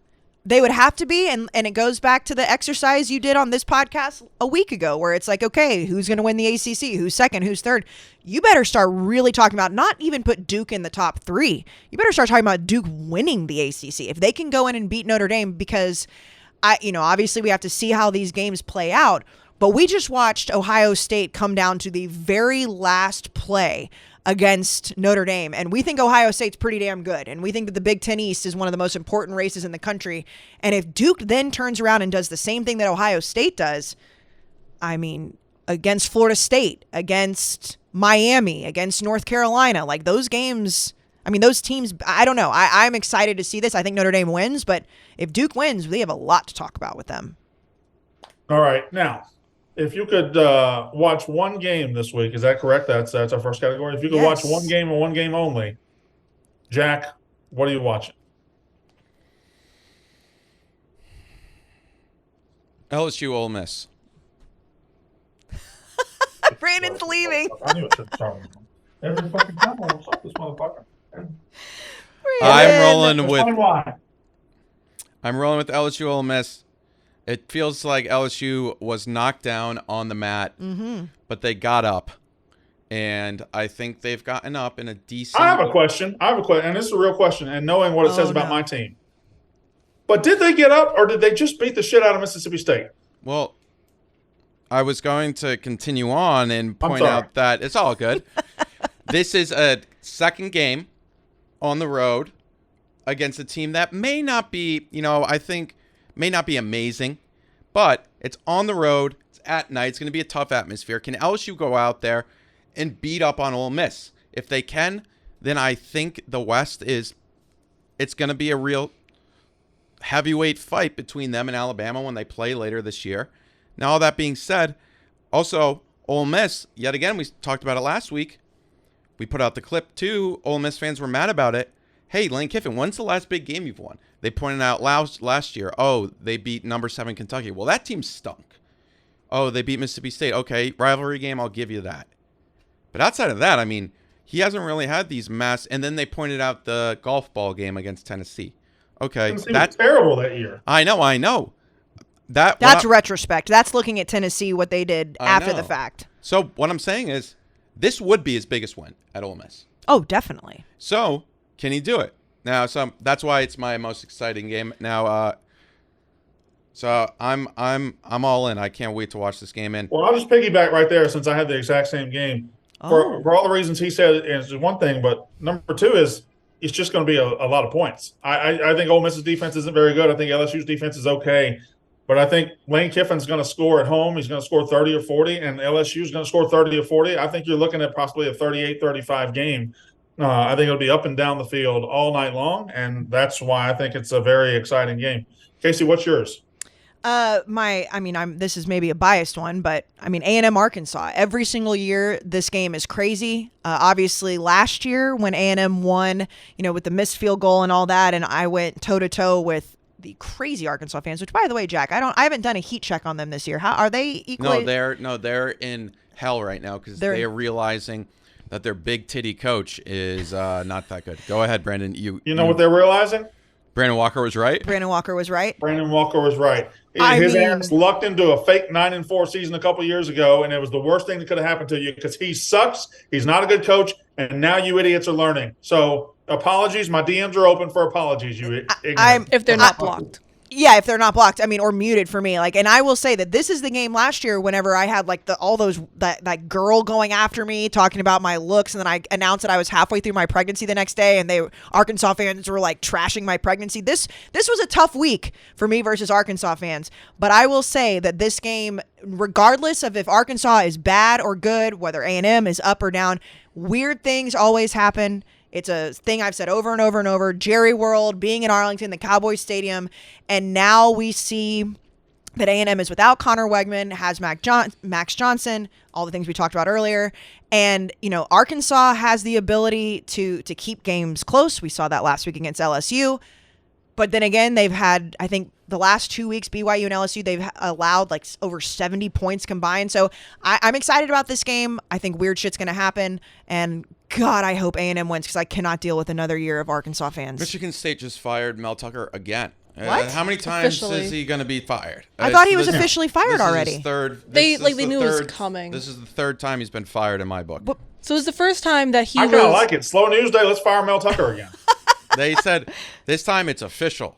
Speaker 2: They would have to be, and it goes back to the exercise you did on this podcast a week ago, where it's like, okay, who's going to win the ACC? Who's second? Who's third? You better start really talking about, not even put Duke in the top 3. You better start talking about Duke winning the ACC. If they can go in and beat Notre Dame, because obviously we have to see how these games play out, but we just watched Ohio State come down to the very last play against Notre Dame, and we think Ohio State's pretty damn good, and we think that the Big Ten East is one of the most important races in the country. And if Duke then turns around and does the same thing that Ohio State does, I mean, against Florida State, against Miami, against North Carolina. Like those games, I mean, those teams, I don't know. I'm excited to see this. I think Notre Dame wins, but if Duke wins, we have a lot to talk about with them.
Speaker 1: All right. Now, if you could watch one game this week, is that correct? That's our first category. If you could watch one game and one game only, Jack, what are you watching?
Speaker 3: LSU Ole Miss.
Speaker 2: Brandon's leaving.
Speaker 1: I knew it said Charlie. Every fucking time I want to this motherfucker.
Speaker 3: I'm rolling with
Speaker 1: Why?
Speaker 3: LSU Ole Miss. It feels like LSU was knocked down on the mat, but they got up, and I think they've gotten up in a decent.
Speaker 1: I have a question, and this is a real question, and knowing what it says about my team. But did they get up, or did they just beat the shit out of Mississippi State?
Speaker 3: Well, I was going to continue on and point out that it's all good. This is a second game on the road against a team that may not be, I think may not be amazing, but it's on the road. It's at night. It's going to be a tough atmosphere. Can LSU go out there and beat up on Ole Miss? If they can, then I think the West it's going to be a real heavyweight fight between them and Alabama when they play later this year. Now, all that being said, also Ole Miss, yet again, we talked about it last week. We put out the clip too. Ole Miss fans were mad about it. Hey, Lane Kiffin, when's the last big game you've won? They pointed out last year, they beat number 7 Kentucky. Well, that team stunk. Oh, they beat Mississippi State. Okay, rivalry game, I'll give you that. But outside of that, I mean, he hasn't really had these mass. And then they pointed out the golf ball game against Tennessee. Okay,
Speaker 1: that's terrible that year.
Speaker 3: I know.
Speaker 2: That's retrospect. That's looking at Tennessee, what they did after the fact.
Speaker 3: So what I'm saying is, this would be his biggest win at Ole Miss.
Speaker 2: Oh, definitely.
Speaker 3: So can he do it? Now, that's why it's my most exciting game. Now, so I'm all in. I can't wait to watch this game.
Speaker 1: Well, I'll just piggyback right there since I had the exact same game. For all the reasons he said is one thing, but number two is it's just going to be a lot of points. I think Ole Miss's defense isn't very good. I think LSU's defense is okay. But I think Lane Kiffin's going to score at home. He's going to score 30 or 40, and LSU's going to score 30 or 40. I think you're looking at possibly a 38-35 game. I think it'll be up and down the field all night long, and that's why I think it's a very exciting game. Casey, what's yours?
Speaker 2: This is maybe a biased one, but A&M Arkansas. Every single year, this game is crazy. Obviously, last year when A&M won, with the missed field goal and all that, and I went toe to toe with the crazy Arkansas fans. Which, by the way, Jack, I haven't done a heat check on them this year. How are they equally?
Speaker 3: They're in hell right now because they are realizing that their big titty coach is not that good. Go ahead, Brandon. You know
Speaker 1: what they're realizing?
Speaker 3: Brandon Walker was right.
Speaker 1: Brandon Walker was right. His ass lucked into a fake 9-4 season a couple years ago, and it was the worst thing that could have happened to you because he sucks. He's not a good coach, and now you idiots are learning. So apologies. My DMs are open for apologies.
Speaker 4: If they're not blocked.
Speaker 2: Yeah, if they're not blocked, or muted for me. And I will say that this is the game last year whenever I had that girl going after me talking about my looks, and then I announced that I was halfway through my pregnancy the next day, and Arkansas fans were trashing my pregnancy. This was a tough week for me versus Arkansas fans. But I will say that this game, regardless of if Arkansas is bad or good, whether A&M is up or down, weird things always happen. It's a thing I've said over and over and over. Jerry World, being in Arlington, the Cowboys Stadium, and now we see that A&M is without Connor Wegman, has Max Johnson, all the things we talked about earlier. And, Arkansas has the ability to keep games close. We saw that last week against LSU. But then again, they've had, I think, the last 2 weeks, BYU and LSU, they've allowed over 70 points combined. So I'm excited about this game. I think weird shit's going to happen. And God, I hope A&M wins because I cannot deal with another year of Arkansas fans.
Speaker 3: Michigan State just fired Mel Tucker again.
Speaker 2: What?
Speaker 3: How many times is he going to be fired?
Speaker 2: I thought he was officially fired already.
Speaker 4: They knew it was coming.
Speaker 3: This is the third time he's been fired in my book.
Speaker 4: So it was the first time that he
Speaker 1: I kind of like it. Slow news day. Let's fire Mel Tucker again.
Speaker 3: They said this time it's official.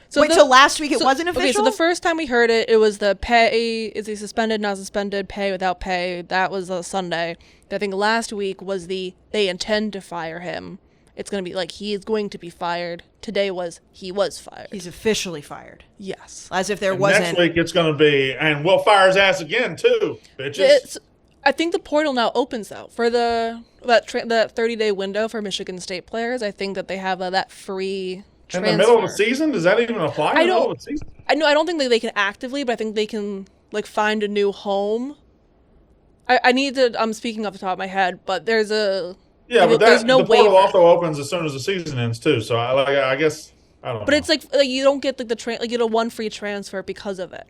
Speaker 2: So last week it wasn't official?
Speaker 4: Okay, so the first time we heard it, it was the pay, is he suspended, not suspended, pay without pay. That was a Sunday. I think last week was they intend to fire him. it's going to be like he is going to be fired. Today was he was fired.
Speaker 2: He's officially fired.
Speaker 4: Yes.
Speaker 2: As if there
Speaker 1: And
Speaker 2: wasn't.
Speaker 1: next week it's going to be, and we'll fire his ass again too, bitches.
Speaker 4: I think the portal now opens though for that 30-day window for Michigan State players. I think that they have that free transfer.
Speaker 1: In the middle of the season, does that even apply? In the middle of the season?
Speaker 4: I know. I don't think that they can actively, but I think they can like find a new home. I need to. I'm speaking off the top of my head, but there's a.
Speaker 1: Yeah, but
Speaker 4: there's no
Speaker 1: the portal
Speaker 4: waiver.
Speaker 1: also opens as soon as the season ends too. So I guess I don't know.
Speaker 4: But it's like you don't get like you get a one free transfer because of it.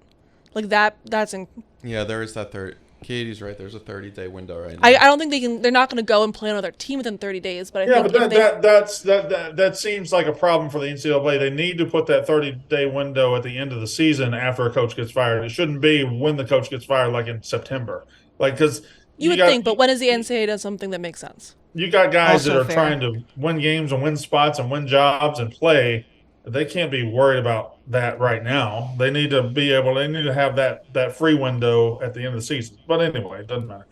Speaker 4: Like that's in.
Speaker 3: Yeah, there is that third. Katie's right. There's a 30-day window right now.
Speaker 4: I don't think they can. They're not going to go and play on another team within 30 days. But I think
Speaker 1: that seems like a problem for the NCAA. They need to put that 30-day window at the end of the season after a coach gets fired. It shouldn't be when the coach gets fired, like in September. Like because
Speaker 4: you would think, but when is the NCAA does something that makes sense?
Speaker 1: You got guys
Speaker 2: Also
Speaker 1: that are trying to win games and win spots and win jobs and play. They can't be worried about that right now. They need to be able. They need to have that free window at the end of the season. But anyway, it doesn't matter.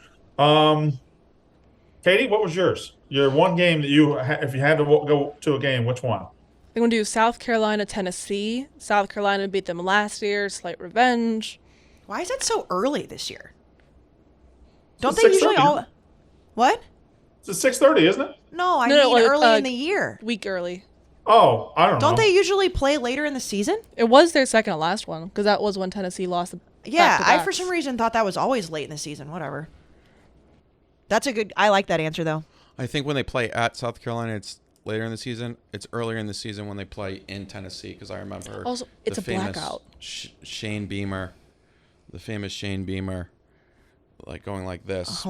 Speaker 1: Katie, what was yours? Your one game that if you had to go to a game, which one?
Speaker 4: They're going to do South Carolina, Tennessee. South Carolina beat them last year. Slight revenge.
Speaker 2: Why is it so early this year? Don't
Speaker 1: It's
Speaker 2: they usually
Speaker 1: 6:30.
Speaker 2: all? What?
Speaker 1: It's 6:30, isn't it?
Speaker 2: No, I
Speaker 4: No,
Speaker 2: mean
Speaker 4: no,
Speaker 2: early in the year.
Speaker 4: Week early.
Speaker 1: Oh, I don't know.
Speaker 2: Don't they usually play later in the season?
Speaker 4: It was their second to last one because that was when Tennessee lost.
Speaker 2: Yeah, I
Speaker 4: back-to-backs.
Speaker 2: for some reason thought that was always late in the season. Whatever. That's a good. I like that answer though.
Speaker 3: I think when they play at South Carolina, it's later in the season. It's earlier in the season when they play in Tennessee because I remember
Speaker 4: Also, it's
Speaker 3: the
Speaker 4: a
Speaker 3: famous
Speaker 4: blackout.
Speaker 3: Shane Beamer, the famous Shane Beamer, like going like this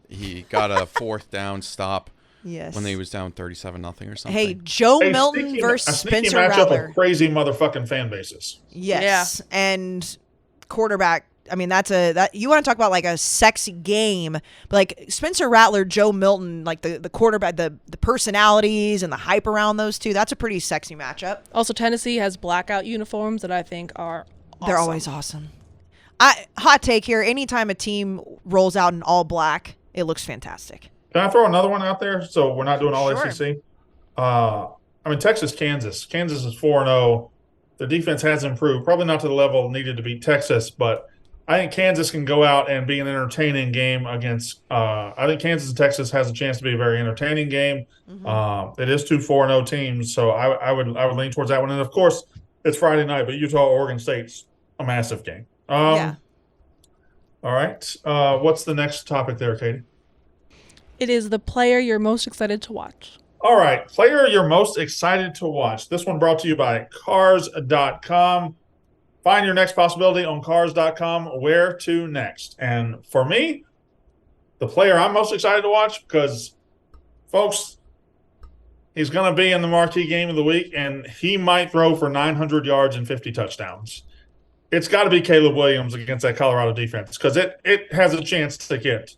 Speaker 3: he got a fourth down stop.
Speaker 2: Yes.
Speaker 3: When he was down 37-0 or something.
Speaker 2: Hey, Joe
Speaker 1: Hey,
Speaker 2: Milton versus
Speaker 1: a sneaky
Speaker 2: Spencer
Speaker 1: matchup
Speaker 2: Rattler.
Speaker 1: of crazy motherfucking fan bases.
Speaker 2: Yes, and quarterback. I mean, that you want to talk about like a sexy game, but like Spencer Rattler, Joe Milton, like the quarterback, the personalities and the hype around those two. That's a pretty sexy matchup.
Speaker 4: Also, Tennessee has blackout uniforms that I think are awesome.
Speaker 2: They're always awesome. Hot take here. Anytime a team rolls out in all black, it looks fantastic.
Speaker 1: Can I throw another one out there? So we're not doing all
Speaker 2: Sure.
Speaker 1: SEC. I mean, Texas, Kansas. Kansas is 4-0. Their defense has improved, probably not to the level needed to beat Texas, but I think Kansas can go out and be an entertaining game against. I think Kansas and Texas has a chance to be a very entertaining game.
Speaker 2: Mm-hmm.
Speaker 1: It is two 4-0 teams, so I would lean towards that one. And of course, it's Friday night, but Utah, Oregon State's a massive game.
Speaker 2: Yeah.
Speaker 1: All right. What's the next topic there, Katie?
Speaker 4: It is the player you're most excited to watch.
Speaker 1: All right. Player you're most excited to watch. This one brought to you by Cars.com. Find your next possibility on Cars.com. Where to next? And for me, the player I'm most excited to watch because, folks, he's going to be in the marquee game of the week, and he might throw for 900 yards and 50 touchdowns. It's got to be Caleb Williams against that Colorado defense because it has a chance to get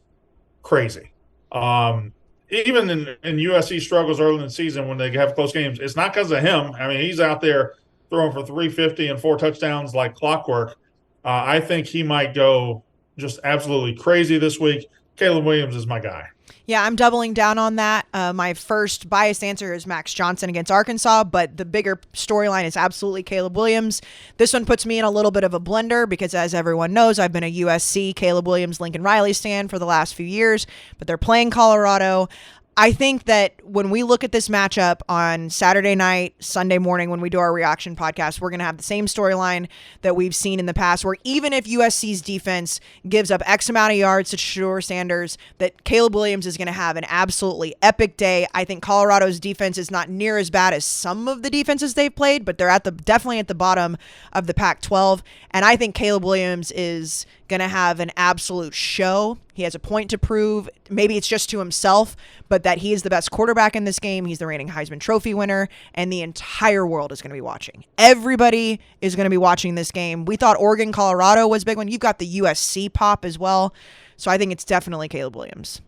Speaker 1: crazy. Even in USC struggles early in the season when they have close games, it's not because of him. I mean, he's out there throwing for 350 and 4 touchdowns like clockwork. I think he might go just absolutely crazy this week. Caleb Williams is my guy.
Speaker 2: Yeah, I'm doubling down on that. My first biased answer is Max Johnson against Arkansas, but the bigger storyline is absolutely Caleb Williams. This one puts me in a little bit of a blender because, as everyone knows, I've been a USC, Caleb Williams, Lincoln Riley stan for the last few years, but they're playing Colorado. I think that when we look at this matchup on Saturday night, Sunday morning, when we do our reaction podcast, we're going to have the same storyline that we've seen in the past, where even if USC's defense gives up X amount of yards to Shedeur Sanders, that Caleb Williams is going to have an absolutely epic day. I think Colorado's defense is not near as bad as some of the defenses they've played, but they're definitely at the bottom of the Pac-12. And I think Caleb Williams is going to have an absolute show. He has a point to prove. Maybe it's just to himself, but that he is the best quarterback in this game. He's the reigning Heisman Trophy winner, and the entire world is going to be watching. Everybody is going to be watching this game. We thought Oregon, Colorado was a big one. You've got the USC pop as well. So I think it's definitely Caleb Williams.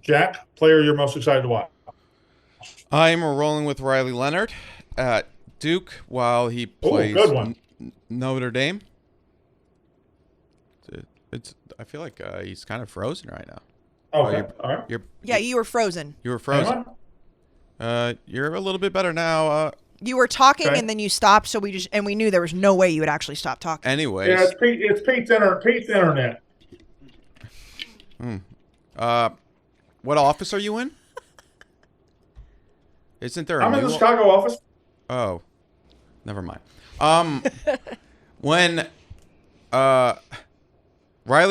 Speaker 1: Jack, player you're most excited to watch.
Speaker 3: I'm rolling with Riley Leonard at Duke while he plays
Speaker 1: good one.
Speaker 3: Notre Dame. I feel like he's kind of frozen right now.
Speaker 1: Okay. All right.
Speaker 2: Yeah, you were frozen.
Speaker 3: You were frozen.
Speaker 1: Anyone?
Speaker 3: You're a little bit better now.
Speaker 2: You were talking
Speaker 1: Okay.
Speaker 2: and then you stopped, so we knew there was no way you would actually stop talking.
Speaker 3: Anyways,
Speaker 1: Yeah, it's Pete's internet.
Speaker 3: what office are you in? Isn't there a
Speaker 1: I'm in
Speaker 3: new
Speaker 1: the Chicago office.
Speaker 3: Oh, never mind. When Riley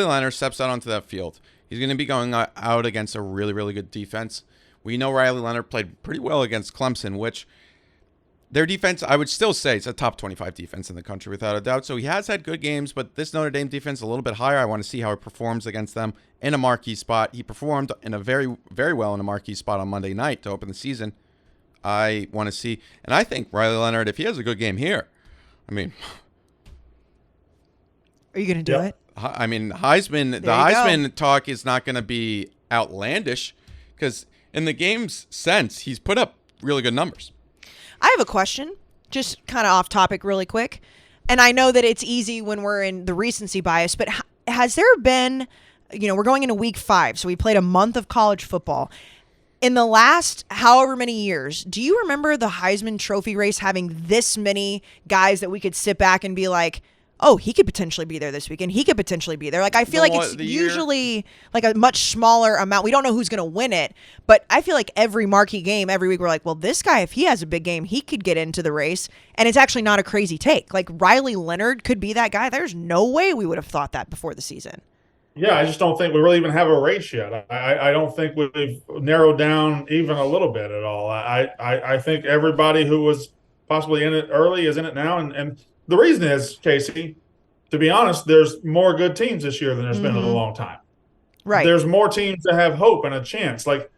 Speaker 3: Leonard steps out onto that field, he's going to be going out against a really, really good defense. We know Riley Leonard played pretty well against Clemson, which their defense, I would still say, it's a top 25 defense in the country without a doubt. So he has had good games, but this Notre Dame defense is a little bit higher. I want to see how he performs against them in a marquee spot. He performed in a very, very well in a marquee spot on Monday night to open the season. I want to see, and I think Riley Leonard, if he has a good game here, I mean,
Speaker 2: Are you going to do it?
Speaker 3: I mean, Heisman, the
Speaker 2: There you go.
Speaker 3: Heisman talk is not going to be outlandish because in the game's sense, he's put up really good numbers.
Speaker 2: I have a question, just kind of off topic really quick. And I know that it's easy when we're in the recency bias, but has there been, we're going into week 5, so we played a month of college football. In the last however many years, do you remember the Heisman Trophy race having this many guys that we could sit back and be like, oh, he could potentially be there this weekend. He could potentially be there. Like, I feel like it's usually like a much smaller amount. We don't know who's going to win it, but I feel like every marquee game, every week, we're like, well, this guy, if he has a big game, he could get into the race. And it's actually not a crazy take. Like, Riley Leonard could be that guy. There's no way we would have thought that before the season.
Speaker 1: Yeah, I just don't think we really even have a race yet. I don't think we've narrowed down even a little bit at all. I think everybody who was possibly in it early is in it now. And the reason is, Casey, to be honest, there's more good teams this year than there's been in a long time.
Speaker 2: Right.
Speaker 1: There's more teams that have hope and a chance. Like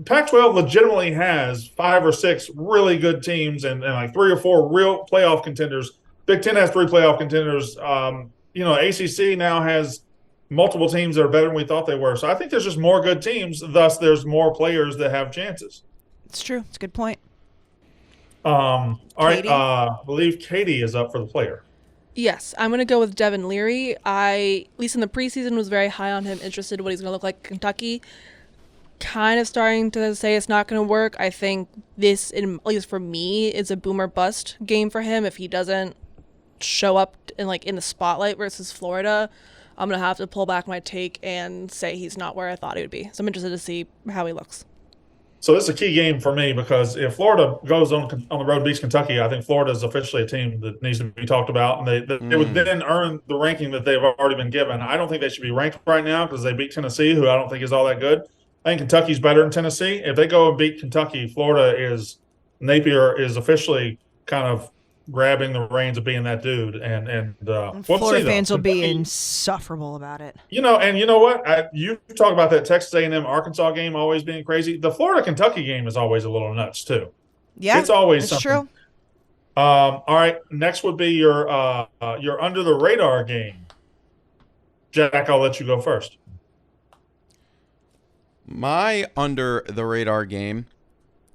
Speaker 1: Pac-12 legitimately has 5 or 6 really good teams and like 3 or 4 real playoff contenders. Big Ten has 3 playoff contenders. ACC now has multiple teams that are better than we thought they were. So I think there's just more good teams. Thus, there's more players that have chances.
Speaker 2: It's true. It's a good point.
Speaker 1: All right.
Speaker 2: Katie?
Speaker 1: I believe Katie is up for the player.
Speaker 4: Yes, I'm going to go with Devin Leary. I, at least in the preseason, was very high on him, interested in what he's going to look like at Kentucky. Kind of starting to say it's not going to work. I think this, at least for me, is a boom or bust game for him. If he doesn't show up in the spotlight versus Florida, I'm going to have to pull back my take and say he's not where I thought he would be. So I'm interested to see how he looks.
Speaker 1: So this is a key game for me because if Florida goes on the road and beats Kentucky, I think Florida is officially a team that needs to be talked about, and they would then earn the ranking that they've already been given. I don't think they should be ranked right now because they beat Tennessee, who I don't think is all that good. I think Kentucky's better than Tennessee. If they go and beat Kentucky, Napier is officially kind of grabbing the reins of being that dude, and we'll
Speaker 2: Florida
Speaker 1: see,
Speaker 2: fans
Speaker 1: though.
Speaker 2: will be
Speaker 1: Kentucky,
Speaker 2: insufferable about it.
Speaker 1: and you know what? You talk about that Texas A&M Arkansas game always being crazy. The Florida Kentucky game is always a little nuts too.
Speaker 2: Yeah,
Speaker 1: It's always
Speaker 2: that's
Speaker 1: something.
Speaker 2: true.
Speaker 1: All right, next would be your under the radar game. Jack, I'll let you go first.
Speaker 3: My under the radar game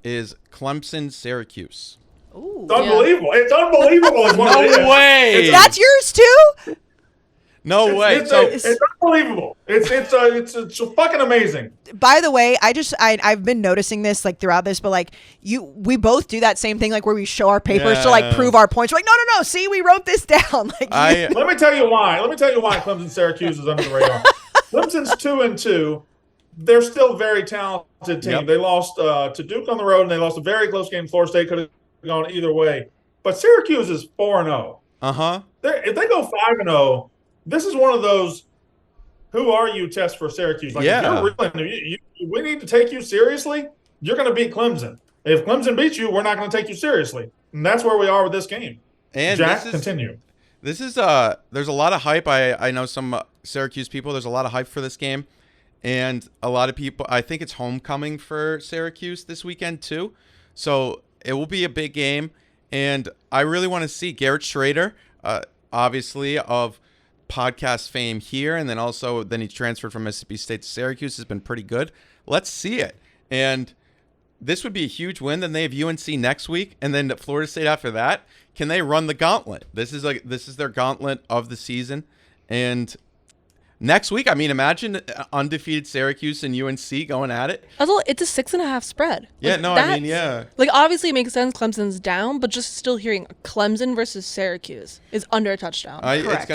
Speaker 3: is Clemson Syracuse.
Speaker 2: Ooh.
Speaker 1: It's unbelievable. It's unbelievable. Is what
Speaker 3: No
Speaker 1: it is.
Speaker 3: way.
Speaker 2: That's yours too?
Speaker 3: No way.
Speaker 1: It's,
Speaker 3: So
Speaker 1: it's unbelievable. It's fucking amazing.
Speaker 2: By the way, I've been noticing this like throughout this, but like we both do that same thing, like where we show our papers to like
Speaker 3: Yeah.
Speaker 2: prove our points. We're like, no, see, we wrote this down. Like
Speaker 1: Let me tell you why. Clemson Syracuse is under the radar. Clemson's 2-2. They're still a very talented team.
Speaker 3: Yep.
Speaker 1: They lost to Duke on the road, and they lost a very close game. Florida State could have gone either way. But Syracuse is 4-0.
Speaker 3: uh-huh.
Speaker 1: If they go 5-0, this is one of those who are you tests for Syracuse. Like,
Speaker 3: Yeah.
Speaker 1: if you're really, we need to take you seriously, you're going to beat Clemson. If Clemson beats you, we're not going to take you seriously. And that's where we are with this game.
Speaker 3: And
Speaker 1: Jack,
Speaker 3: this is,
Speaker 1: continue.
Speaker 3: This is there's a lot of hype. I know some Syracuse people. There's a lot of hype for this game, and a lot of people. I think it's homecoming for Syracuse this weekend too, so it will be a big game. And I really want to see Garrett Schrader, obviously of podcast fame here, and then he transferred from Mississippi State to Syracuse. Has been pretty good. Let's see it. And this would be a huge win. Then they have UNC next week, and then Florida State after that. Can they run the gauntlet? This is their gauntlet of the season, and next week, I mean, imagine undefeated Syracuse and UNC going at it.
Speaker 4: Also, it's a 6.5 spread.
Speaker 3: Yeah,
Speaker 4: Like,
Speaker 3: no, I mean, yeah.
Speaker 4: Like, obviously, it makes sense. Clemson's down, but just still hearing Clemson versus Syracuse is under a touchdown.
Speaker 3: It's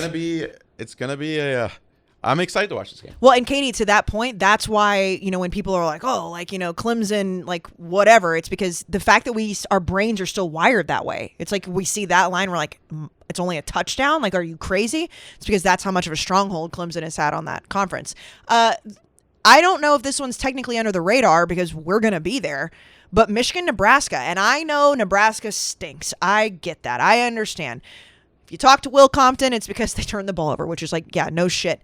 Speaker 3: gonna be a. I'm excited to watch this game.
Speaker 2: Well, and Katie, to that point, that's why, when people are like, oh, like, Clemson, like, whatever, it's because the fact that our brains are still wired that way. It's like we see that line, we're like, it's only a touchdown? Like, are you crazy? It's because that's how much of a stronghold Clemson has had on that conference. I don't know if this one's technically under the radar because we're going to be there, but Michigan, Nebraska, and I know Nebraska stinks. I get that. I understand. If you talk to Will Compton, it's because they turned the ball over, which is like, yeah, no shit.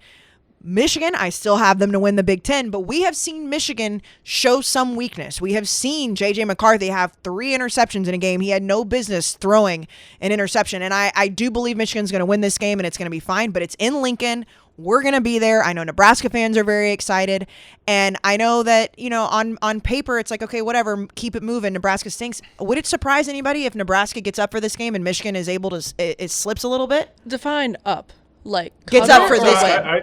Speaker 2: Michigan, I still have them to win the Big Ten, but we have seen Michigan show some weakness. We have seen J.J. McCarthy have 3 interceptions in a game. He had no business throwing an interception, and I do believe Michigan's going to win this game, and it's going to be fine, but it's in Lincoln. We're going to be there. I know Nebraska fans are very excited, and I know that, on paper, it's like, okay, whatever, keep it moving. Nebraska stinks. Would it surprise anybody if Nebraska gets up for this game and Michigan is able to, it slips a little bit?
Speaker 4: Define up. Like,
Speaker 2: gets up for this
Speaker 1: game.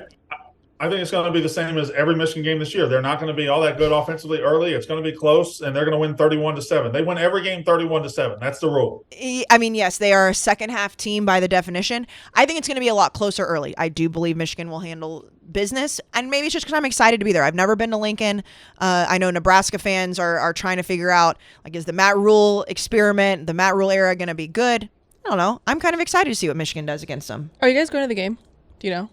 Speaker 1: I think it's going to be the same as every Michigan game this year. They're not going to be all that good offensively early. It's going to be close, and they're going to win 31-7. They win every game 31-7. That's the rule.
Speaker 2: I mean, yes, they are a second-half team by the definition. I think it's going to be a lot closer early. I do believe Michigan will handle business, and maybe it's just because I'm excited to be there. I've never been to Lincoln. I know Nebraska fans are trying to figure out, like, is the Matt Rule experiment, the Matt Rule era going to be good? I don't know. I'm kind of excited to see what Michigan does against them.
Speaker 4: Are you guys going to the game? Do you know?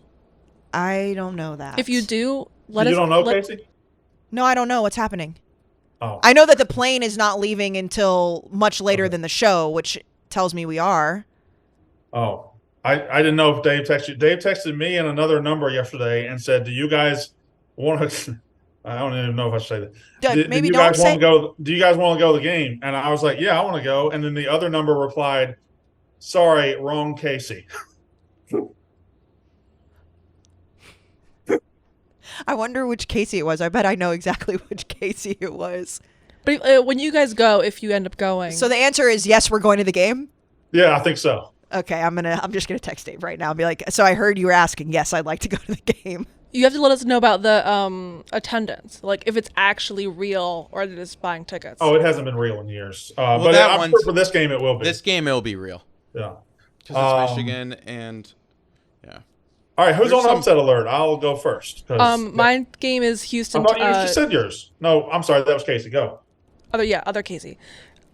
Speaker 2: I don't know that.
Speaker 4: If you do,
Speaker 1: let us. You don't know, Casey?
Speaker 2: No, I don't know what's happening.
Speaker 1: Oh.
Speaker 2: I know that the plane is not leaving until much later than the show, which tells me we are.
Speaker 1: Oh, I didn't know if Dave texted you. Dave texted me and another number yesterday and said, "Do you guys want to?" I don't even know if I should say that.
Speaker 2: Maybe
Speaker 1: do you
Speaker 2: don't
Speaker 1: guys
Speaker 2: say.
Speaker 1: Want to go? Do you guys want to go to the game? And I was like, "Yeah, I want to go." And then the other number replied, "Sorry, wrong Casey."
Speaker 2: I wonder which Casey it was. I bet I know exactly which Casey it was.
Speaker 4: But when you guys go, if you end up going.
Speaker 2: So the answer is yes, we're going to the game?
Speaker 1: Yeah, I think so.
Speaker 2: Okay, I'm just gonna text Dave right now and be like, so I heard you were asking. Yes, I'd like to go to the game.
Speaker 4: You have to let us know about the attendance, like if it's actually real or they're just buying tickets.
Speaker 1: Oh, it hasn't been real in years. But I'm sure for this game it will be.
Speaker 3: This game it will be real.
Speaker 1: Yeah.
Speaker 3: Because it's Michigan and yeah.
Speaker 1: All right, who's on upset alert? I'll go first.
Speaker 4: My game is Houston.
Speaker 1: I thought you just said yours. No, I'm sorry, that was Casey. Go.
Speaker 4: Other Casey.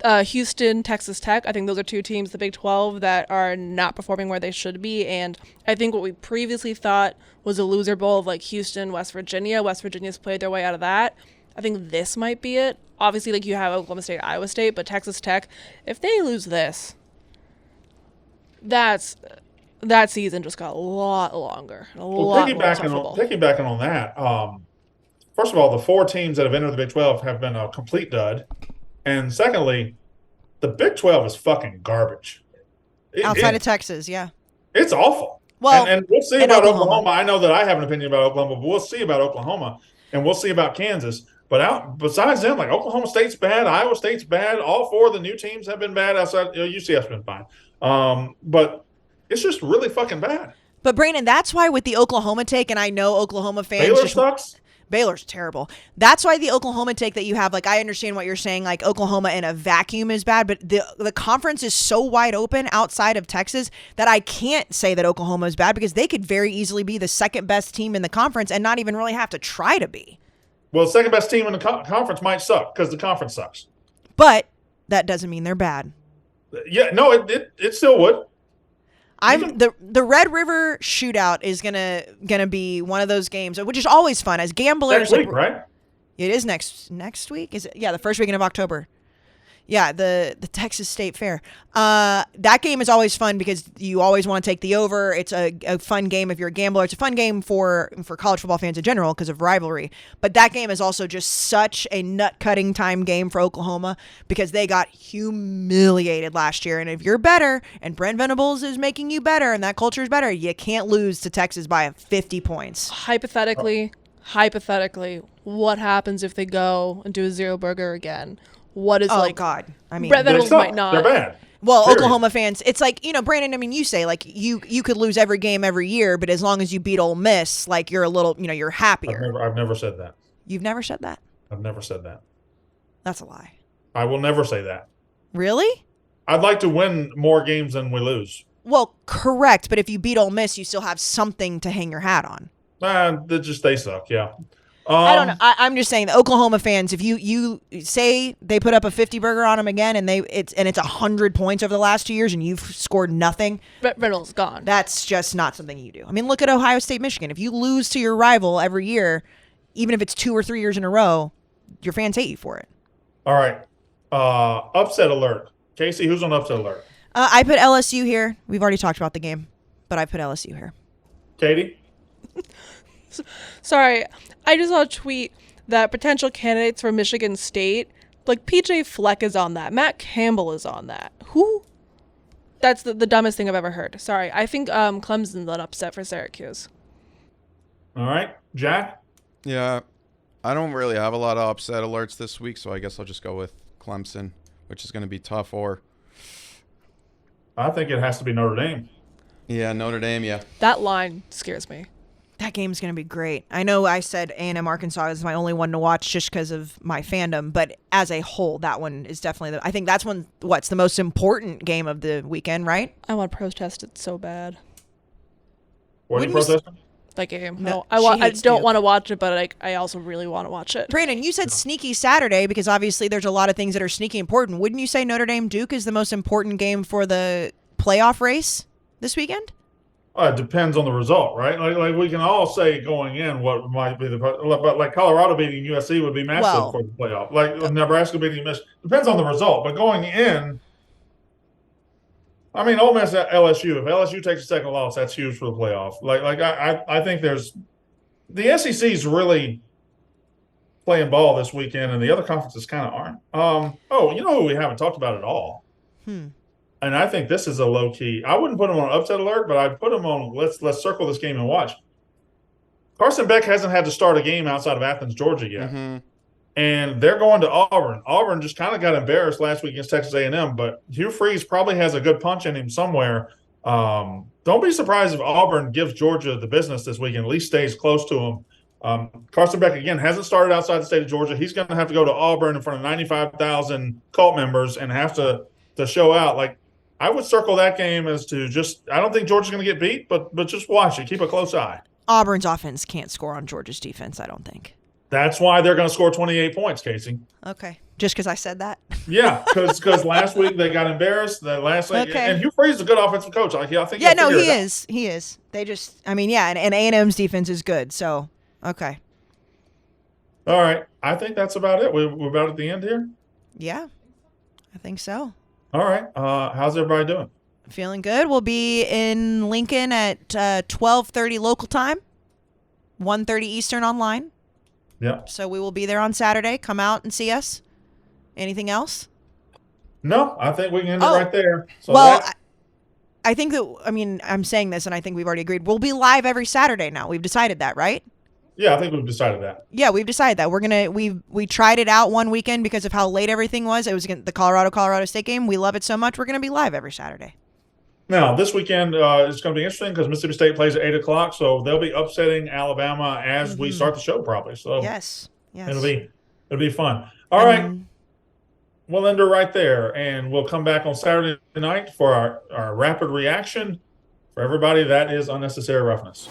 Speaker 4: Houston, Texas Tech. I think those are 2 teams, the Big 12, that are not performing where they should be. And I think what we previously thought was a loser bowl of like Houston, West Virginia. West Virginia's played their way out of that. I think this might be it. Obviously, like you have Oklahoma State, Iowa State, but Texas Tech, if they lose this, that season just got a lot longer.
Speaker 1: Piggybacking on that, first of all, the 4 teams that have entered the Big 12 have been a complete dud. And secondly, the Big 12 is fucking garbage.
Speaker 2: Outside of Texas, yeah.
Speaker 1: It's awful.
Speaker 2: Well,
Speaker 1: and we'll see about Oklahoma. I know that I have an opinion about Oklahoma, but we'll see about Oklahoma, and we'll see about Kansas. But besides them, like Oklahoma State's bad, Iowa State's bad. All 4 of the new teams have been bad. Outside UCF's been fine. But it's just really fucking bad.
Speaker 2: But Brandon, that's why with the Oklahoma take, and I know Oklahoma fans
Speaker 1: Baylor sucks.
Speaker 2: Baylor's terrible. That's why the Oklahoma take that you have, like, I understand what you're saying, like Oklahoma in a vacuum is bad, but the conference is so wide open outside of Texas that I can't say that Oklahoma is bad because they could very easily be the second best team in the conference and not even really have to try to be.
Speaker 1: Well, the second best team in the conference might suck because the conference sucks.
Speaker 2: But that doesn't mean they're bad.
Speaker 1: Yeah, no, it still would.
Speaker 2: The Red River Shootout is gonna be one of those games, which is always fun as gamblers.
Speaker 1: Next week, right?
Speaker 2: It is next week. Is it? Yeah, the first weekend of October. Yeah, the Texas State Fair. That game is always fun because you always want to take the over. It's a fun game if you're a gambler. It's a fun game for college football fans in general because of rivalry. But that game is also just such a nut-cutting time game for Oklahoma because they got humiliated last year. And if you're better and Brent Venables is making you better and that culture is better, you can't lose to Texas by 50 points.
Speaker 4: Hypothetically, what happens if they go and do a zero burger again? What is
Speaker 2: God. I mean,
Speaker 4: Brett Venables might not.
Speaker 1: They're bad.
Speaker 2: Well,
Speaker 1: Period.
Speaker 2: Oklahoma fans, it's like, Brandon, I mean, you say, like, you could lose every game every year, but as long as you beat Ole Miss, like, you're a little, you're happier.
Speaker 1: I've never said that.
Speaker 2: You've never said that?
Speaker 1: I've never said that.
Speaker 2: That's a lie.
Speaker 1: I will never say that.
Speaker 2: Really?
Speaker 1: I'd like to win more games than we lose.
Speaker 2: Well, correct, but if you beat Ole Miss, you still have something to hang your hat on.
Speaker 1: They suck, yeah.
Speaker 2: I don't know. I'm just saying, the Oklahoma fans, if you say they put up a 50 burger on them again, and it's 100 points over the last 2 years, and you've scored nothing,
Speaker 4: Reynolds gone.
Speaker 2: that's just not something you do. I mean, look at Ohio State, Michigan. If you lose to your rival every year, even if it's 2 or 3 years in a row, your fans hate you for it.
Speaker 1: All right. Upset alert. Casey, who's on upset alert?
Speaker 2: I put LSU here. We've already talked about the game, but I put LSU here.
Speaker 1: Katie?
Speaker 4: Sorry, I just saw a tweet that potential candidates for Michigan State, like PJ Fleck is on that. Matt Campbell is on that. Who? That's the dumbest thing I've ever heard. Sorry. I think Clemson's an upset for Syracuse.
Speaker 1: All right. Jack?
Speaker 3: Yeah, I don't really have a lot of upset alerts this week, so I guess I'll just go with Clemson, which is going to be tough. Or
Speaker 1: I think it has to be Notre Dame.
Speaker 3: yeah, Notre Dame. Yeah,
Speaker 4: That line scares me.
Speaker 2: That game's going to be great. I know I said A&M Arkansas is my only one to watch just because of my fandom, but as a whole, that one is definitely I think that's what's the most important game of the weekend, right?
Speaker 4: I want to protest it so bad.
Speaker 1: What are you
Speaker 2: Wouldn't you
Speaker 1: protesting?
Speaker 4: That game.
Speaker 2: No,
Speaker 4: I
Speaker 2: she hates
Speaker 4: don't
Speaker 2: Duke.
Speaker 4: want to watch it, but I also really want to watch it.
Speaker 2: Brandon, you said sneaky Saturday because obviously there's a lot of things that are sneaky important. Wouldn't you say Notre Dame Duke is the most important game for the playoff race this weekend?
Speaker 1: It depends on the result, right? Like we can all say going in what might be but like Colorado beating USC would be massive
Speaker 2: Well,
Speaker 1: for the playoff. Like Nebraska beating Michigan depends on the result. But going in, I mean, Ole Miss at LSU. If LSU takes a second loss, that's huge for the playoff. I think there's the SEC's really playing ball this weekend, and the other conferences kind of aren't. You know who we haven't talked about at all? And I think this is a low key. I wouldn't put him on upset alert, but I'd put him on. Let's circle this game and watch. Carson Beck hasn't had to start a game outside of Athens, Georgia yet, and they're going to Auburn. Auburn just kind of got embarrassed last week against Texas A&M, but Hugh Freeze probably has a good punch in him somewhere. Don't be surprised if Auburn gives Georgia the business this weekend. At least stays close to them. Carson Beck again hasn't started outside the state of Georgia. He's going to have to go to Auburn in front of 95,000 cult members and have to show out. Like, I would circle that game as to just – I don't think Georgia's going to get beat, but just watch it. Keep a close eye.
Speaker 2: Auburn's offense can't score on Georgia's defense, I don't think.
Speaker 1: That's why they're going to score 28 points, Casey.
Speaker 2: Okay. Just because I said that?
Speaker 1: Yeah, because last week they got embarrassed.
Speaker 2: Okay.
Speaker 1: And Hugh Freeze is a good offensive coach. I think
Speaker 2: Yeah, no,
Speaker 1: he'll
Speaker 2: he
Speaker 1: figure it out.
Speaker 2: is. He is. They just – I mean, yeah, and A&M's defense is good, so okay.
Speaker 1: All right. I think that's about it. We're about at the end here.
Speaker 2: Yeah, I think so.
Speaker 1: All right. How's everybody doing?
Speaker 2: Feeling good. We'll be in Lincoln at 12:30 local time, 1:30 Eastern online.
Speaker 1: Yeah.
Speaker 2: So we will be there on Saturday. Come out and see us. Anything else?
Speaker 1: No, I think we can end it
Speaker 2: Oh.
Speaker 1: right there. So
Speaker 2: Well,
Speaker 1: that-
Speaker 2: I think that, I mean, I'm saying this and I think we've already agreed. We'll be live every Saturday now. We've decided that, right?
Speaker 1: yeah, I think we've decided that.
Speaker 2: Yeah, we've decided that. We tried it out one weekend because of how late everything was. It was against the Colorado State game. We love it so much. We're going to be live every Saturday.
Speaker 1: Now, this weekend is going to be interesting because Mississippi State plays at 8 o'clock, so they'll be upsetting Alabama as we start the show probably. So
Speaker 2: Yes.
Speaker 1: it'll be fun. All right. We'll end her right there, and we'll come back on Saturday night for our rapid reaction. For everybody, that is Unnecessary Roughness.